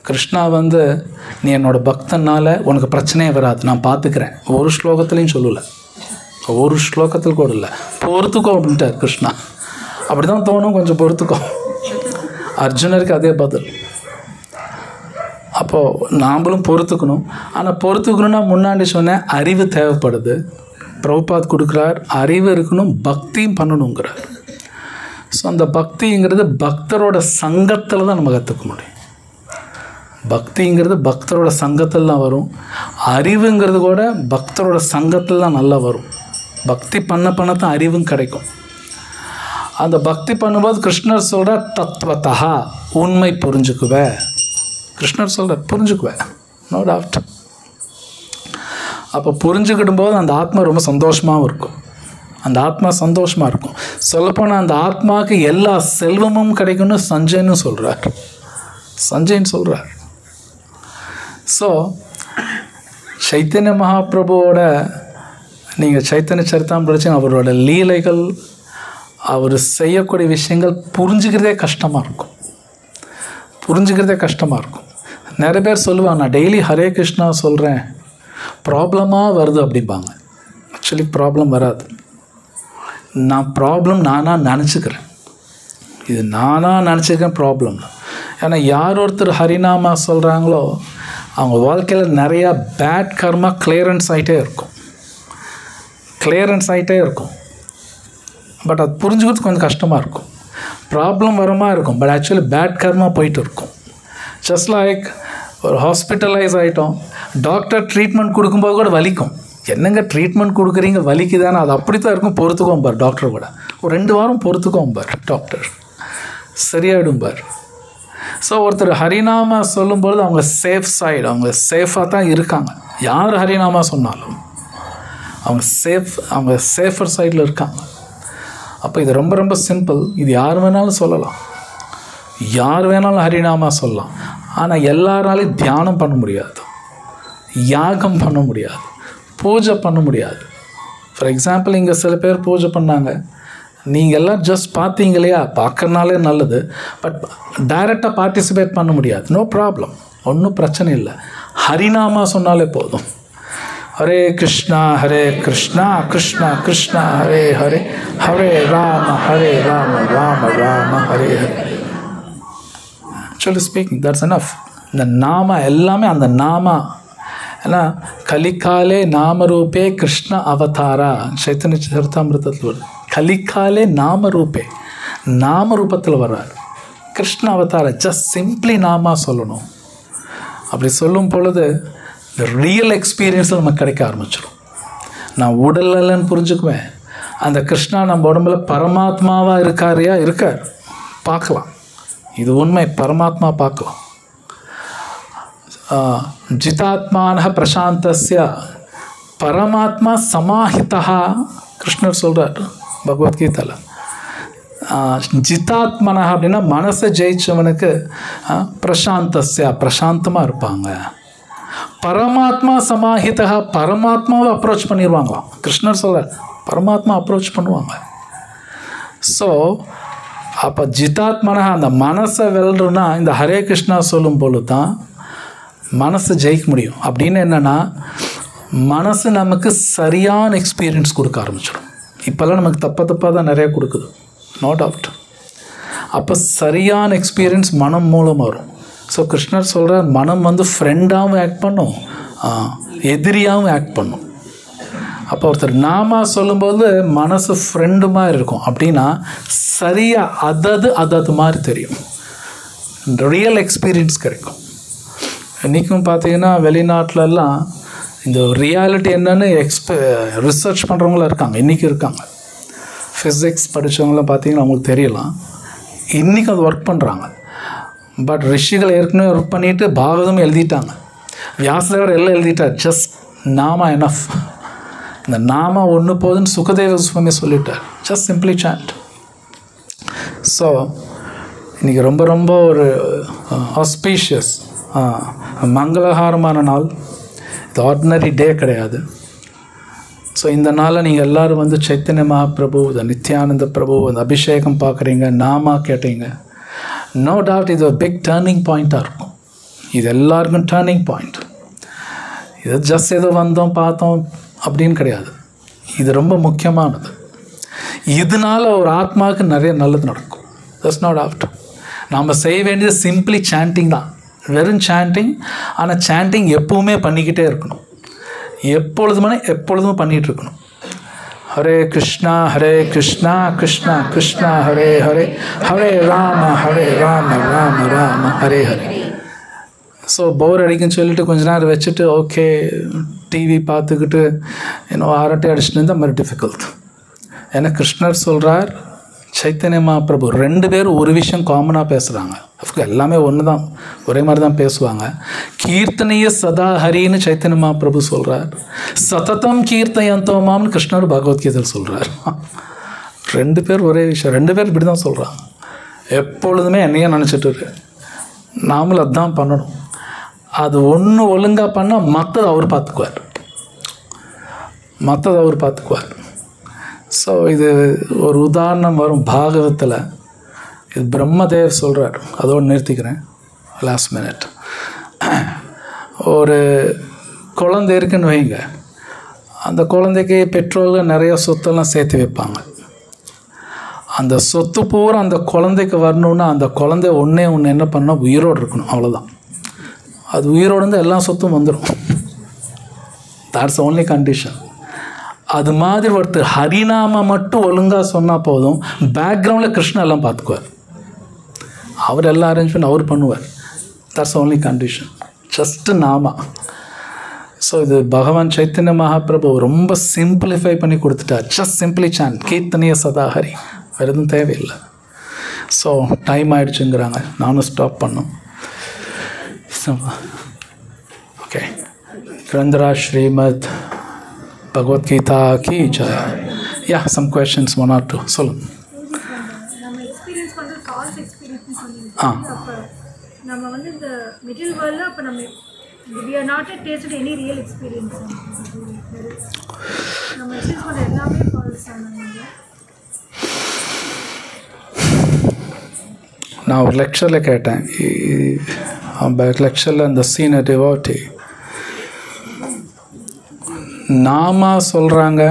கிருஷ்ணா வந்து நீ என்னோட பக்தனால் உனக்கு பிரச்சனையே வராது, நான் பார்த்துக்கிறேன். ஒரு ஸ்லோகத்துலேயும் சொல்லலை, ஒரு ஸ்லோகத்தில் கூட இல்லை, பொறுத்துக்கோ அப்படின்ட்டார் கிருஷ்ணா. அப்படி தான் தோணும், கொஞ்சம் பொறுத்துக்கோ. அர்ஜுனருக்கு அதே பதில். அப்போது நாம்ளும் பொறுத்துக்கணும். ஆனால் பொறுத்துக்கணுன்னா முன்னாடி சொன்னேன், அறிவு தேவைப்படுது. பிரபுபாத் கொடுக்குறார், அறிவு இருக்கணும், பக்தியும் பண்ணணுங்கிறார். ஸோ அந்த பக்திங்கிறது பக்தரோட சங்கத்தில் தான் நம்ம கற்றுக்க முடியும். பக்திங்கிறது பக்தரோட சங்கத்தில் தான் வரும். அறிவுங்கிறது கூட பக்தரோட சங்கத்தில் தான் நல்லா வரும். பக்தி பண்ண தான் அறிவும் கிடைக்கும். அந்த பக்தி பண்ணும்போது கிருஷ்ணர் சொல்கிற தத்துவத்தா உண்மை புரிஞ்சுக்குவேன். கிருஷ்ணர் சொல்கிற புரிஞ்சுக்குவேன், நோ டவுட். அப்போ புரிஞ்சுக்கிடும் போது அந்த ஆத்மா ரொம்ப சந்தோஷமாகவும் இருக்கும். அந்த ஆத்மா சந்தோஷமாக இருக்கும். சொல்லப்போனால் அந்த ஆத்மாவுக்கு எல்லா செல்வமும் கிடைக்கும்னு சஞ்சயன்னு சொல்கிறார். சஞ்சயன் சொல்கிறார். ஸோ சைத்தன்ய மகாபிரபுவோட நீங்கள் சைத்தன்ய சரித்தாம் படிச்சு அவரோட லீலைகள், அவர் செய்யக்கூடிய விஷயங்கள் புரிஞ்சுக்கிறதே கஷ்டமாக இருக்கும். புரிஞ்சுக்கிறதே கஷ்டமாக இருக்கும். நிறைய பேர் சொல்லுவாங்க, நான் டெய்லி ஹரே கிருஷ்ணா சொல்கிறேன், ப்ராப்ளமாக வருது அப்படிம்பாங்க. ஆக்சுவலி ப்ராப்ளம் வராது. நான் ப்ராப்ளம் நானாக நினச்சிக்கிறேன். இது நானாக நினச்சிக்கிறேன் ப்ராப்ளம். ஏன்னா யார் ஒருத்தர் ஹரிநாமா சொல்கிறாங்களோ அவங்க வாழ்க்கையில் நிறையா பேட் கர்மா கிளியரன்ஸ் ஆகிட்டே இருக்கும், கிளியரன்ஸ் ஆகிட்டே இருக்கும். பட் அது புரிஞ்சுக்கிறது கொஞ்சம் கஷ்டமாக இருக்கும். ப்ராப்ளம் வரமா இருக்கும், பட் ஆக்சுவலி பேட் கர்மா போயிட்டு இருக்கும். ஜஸ்ட் லைக் ஒரு ஹாஸ்பிட்டலைஸ் ஆகிட்டோம், டாக்டர் ட்ரீட்மெண்ட் கொடுக்கும்போது கூட வலிக்கும். என்னங்க ட்ரீட்மெண்ட் கொடுக்குறீங்க, வலிக்குதானே? அது அப்படி தான் இருக்கும், பொறுத்துக்கோம் பார். டாக்டர் கூட ஒரு 2 வாரம் பொறுத்துக்கோம் பார், டாக்டர் சரியாயிடும் பார். ஸோ ஒருத்தர் ஹரிநாமா சொல்லும்பொழுது அவங்க சேஃப் சைடு, அவங்க சேஃபாக தான் இருக்காங்க. யார் ஹரிநாமா சொன்னாலும் அவங்க சேஃபர் சைடில் இருக்காங்க. அப்போ இது ரொம்ப ரொம்ப சிம்பிள். இது யார் வேணாலும் சொல்லலாம், யார் வேணாலும் ஹரிநாமா சொல்லலாம். ஆனால் எல்லாராலையும் தியானம் பண்ண முடியாது, யாகம் பண்ண முடியாது, பூஜை பண்ண முடியாது. ஃபார் எக்ஸாம்பிள் இங்கே சில பேர் பூஜை பண்ணாங்க, நீங்கள் எல்லாம் ஜஸ்ட் பார்த்தீங்க இல்லையா, பார்க்கறனாலே நல்லது. பட் டைரெக்டாக பார்ட்டிசிபேட் பண்ண முடியாது, நோ ப்ராப்ளம், ஒன்றும் பிரச்சனை இல்லை. ஹரிநாமா சொன்னாலே போதும். Hare Krishna Krishna Krishna Hare Hare, Hare Rama Rama Rama Hare Hare. Actually speaking that's enough. இந்த நாம எல்லாமே அந்த நாமா. ஏன்னா கலிக்காலே நாமரூபே கிருஷ்ண அவதாரா, சைத்தன்ய சரிதாமிருதத்தில் வருது. கலிக்காலே நாமரூபே, நாமரூபத்தில் வர்றார் கிருஷ்ண அவதாரா. ஜஸ்ட் சிம்பிளி நாமா சொல்லணும். அப்படி சொல்லும் பொழுது ரியல் எக்ஸ்பீரியன்ஸில் நமக்கு கிடைக்க ஆரம்பிச்சிடும். நான் உடல் இல்லைன்னு புரிஞ்சுக்குவேன். அந்த கிருஷ்ணா நம்ம உடம்புல பரமாத்மாவாக இருக்கார் பார்க்கலாம். இது உண்மை, பரமாத்மா பார்க்கலாம். ஜிதாத்மான பிரசாந்தஸ்ய பரமாத்மா சமாஹிதா, கிருஷ்ணர் சொல்கிறார் பகவத்கீதையில். ஜிதாத்மனா அப்படின்னா மனசை ஜெயிச்சவனுக்கு பிரசாந்தஸ்ய பிரசாந்தமாக இருப்பாங்க. பரமாத்மா சமாஹிதா, பரமாத்மாவை அப்ரோச் பண்ணிடுவாங்களாம். கிருஷ்ணர் சொல்கிறார் பரமாத்மா அப்ரோச் பண்ணுவாங்க. ஸோ அப்போ ஜிதாத்மனா அந்த மனசை வெல்றதுன்னா இந்த ஹரே கிருஷ்ணா சொல்லும் பொழுது தான் மனசை ஜெயிக்க முடியும். அப்படின்னு என்னென்னா மனசு நமக்கு சரியான எக்ஸ்பீரியன்ஸ் கொடுக்க ஆரம்பிச்சிடும். இப்போல்லாம் நமக்கு தப்பாக தான் நிறையா கொடுக்குது, நோ டவுட். அப்போ சரியான எக்ஸ்பீரியன்ஸ் மனம் மூலம் வரும். ஸோ கிருஷ்ணர் சொல்கிறார் மனம் வந்து ஃப்ரெண்டாகவும் ஆக்ட் பண்ணும், எதிரியாகவும் ஆக்ட் பண்ணும். அப்போ ஒருத்தர் நாமா சொல்லும்போது மனசு ஃப்ரெண்டு மாதிரி இருக்கும். அப்படின்னா சரியாக அதது மாதிரி தெரியும், ரியல் எக்ஸ்பீரியன்ஸ் கிடைக்கும். இன்றைக்கும் பார்த்தீங்கன்னா வெளிநாட்டிலலாம் இந்த ரியாலிட்டி என்னன்னு ரிசர்ச் பண்ணுறவங்களும் இருக்காங்க, இன்றைக்கி இருக்காங்க. ஃபிசிக்ஸ் படித்தவங்களாம் பார்த்தீங்கன்னா அவங்களுக்கு தெரியலாம், இன்றைக்கி அது ஒர்க் பண்ணுறாங்க. பட் ரிஷிகள் ஏற்கனவே ஒர்க் பண்ணிவிட்டு பாகவதம் எழுதிட்டாங்க, வியாசதேவர் எல்லாம் எழுதிட்டார். ஜஸ்ட் நாமா எனஃப், இந்த நாமா ஒன்று போதுன்னு சுகதேவ சுவாமி சொல்லிட்டார். Just simply sand. ஸோ இன்றைக்கி ரொம்ப ரொம்ப ஒரு ஆஸ்பீஷியஸ் மங்களகாரமான நாள். இது ஆர்டினரி டே கிடையாது. ஸோ இந்த நாளில் நீங்கள் எல்லோரும் வந்து சைத்தன்ய மகாபிரபு, இந்த நித்யானந்த பிரபு, இந்த அபிஷேகம் பார்க்குறீங்க, நாமா கேட்டீங்க. நோ டவுட் இது ஒரு பிக் டேர்னிங் பாயிண்ட்டாக இருக்கும். இது எல்லாருக்கும் டேர்னிங் பாயிண்ட். இது ஜஸ்ட் ஏதோ வந்தோம் பார்த்தோம் அப்படின்னு கிடையாது. இது ரொம்ப முக்கியமானது. இதனால் ஒரு ஆத்மாவுக்கு நிறைய நல்லது நடக்கும். That's not out. நாம் செய்ய வேண்டியது சிம்பிளி சாண்டிங் தான், வெறும் சாண்டிங். ஆனால் சாண்டிங் எப்பவுமே பண்ணிக்கிட்டே இருக்கணும், எப்பொழுதும் பண்ணிகிட்டு இருக்கணும். ஹரே கிருஷ்ணா கிருஷ்ணா கிருஷ்ணா ஹரே ஹரே, ஹரே ராம ராம ராம ஹரே ஹரே. ஸோ போர் அடிக்குன்னு சொல்லிட்டு கொஞ்ச நேரம் வச்சுட்டு ஓகே டிவி பார்த்துக்கிட்டு அரட்டை அடிச்சுட்டு இருந்தால் மாதிரி டிஃபிகல்ட். ஏன்னா கிருஷ்ணர் சொல்கிறார், சைத்தன்ய மகாபிரபு 2 பேரும் ஒரு விஷயம் காமனாக பேசுகிறாங்க. எல்லாமே ஒன்று தான், ஒரே மாதிரி தான் பேசுவாங்க. கீர்த்தனைய சதா ஹரின்னு சைத்தன்ய மகாபிரபு சொல்கிறார், சததம் கீர்த்தயந்தோமாம்னு கிருஷ்ணர் பகவத்கீதையில் சொல்கிறார். 2 பேர் ஒரே விஷயம், 2 பேர் இப்படி தான் சொல்கிறாங்க. எப்பொழுதுமே என்னையே நினச்சிட்டு இருக்கு, நாமளும் அதுதான் பண்ணணும். அது ஒன்று ஒழுங்காக பண்ணால் மற்றது அவர் பார்த்துக்குவார். ஸோ இது ஒரு உதாரணம் வரும் பாகவத்தில். இது பிரம்மதேவ் சொல்கிறார், அதோடு நிறுத்திக்கிறேன். Last minute. ஒரு குழந்தை இருக்குன்னு வைங்க, அந்த குழந்தைக்கு பெட்ரோலில் நிறைய சொத்தெல்லாம் சேர்த்து வைப்பாங்க. அந்த சொத்து பூரா அந்த குழந்தைக்கு வரணுன்னா அந்த குழந்தை ஒன்று என்ன பண்ணால் உயிரோடு இருக்கணும், அவ்வளோதான். அது உயிரோடு இருந்தால் எல்லா சொத்தும் வந்துடும். That's only condition. அது மாதிரி ஒருத்தர் ஹரிநாம மட்டும் ஒழுங்காக சொன்னால் போதும், பேக்ரவுண்டில் கிருஷ்ணன் எல்லாம் பார்த்துக்குவார். அவர் எல்லா அரேஞ்ச்மெண்ட் அவர் பண்ணுவார். That's only condition, just Nama. So இது பகவான் சைத்தன்ய மகாபிரபு ரொம்ப சிம்பிளிஃபை பண்ணி கொடுத்துட்டார். ஜஸ்ட் சிம்பிளி சாண்ட் கீர்த்தனைய சதா ஹரி, வேறு எதுவும் தேவையில்லை. ஸோ டைம் ஆகிடுச்சுங்கிறாங்க, நானும் ஸ்டாப் பண்ணோம். Okay. கிரந்தராஜ் Srimad Bhagavad Geetha Ki Jai. Yeah, some questions 1 or 2 சொல்லுங்க. நம்ம எக்ஸ்பீரியன்ஸ் பண்ணுற ஃபால்ஸ் எக்ஸ்பீரியன்ஸ் சொல்லுங்க. அப்போ நம்ம வந்து இந்த மிடில் வேர்ல்டில் அப்போ நம்ம we are not at tasted any real experience. நம்ம எக்ஸ்பீரியன்ஸ் பண்ணுற எல்லாமே ஃபால்ஸ் ஆனாங்க. நான் ஒரு லெக்சரில் கேட்டேன், லெக்சரில் இந்த சீனியர் டிவோட்டி நாமா சொல்கிறாங்க,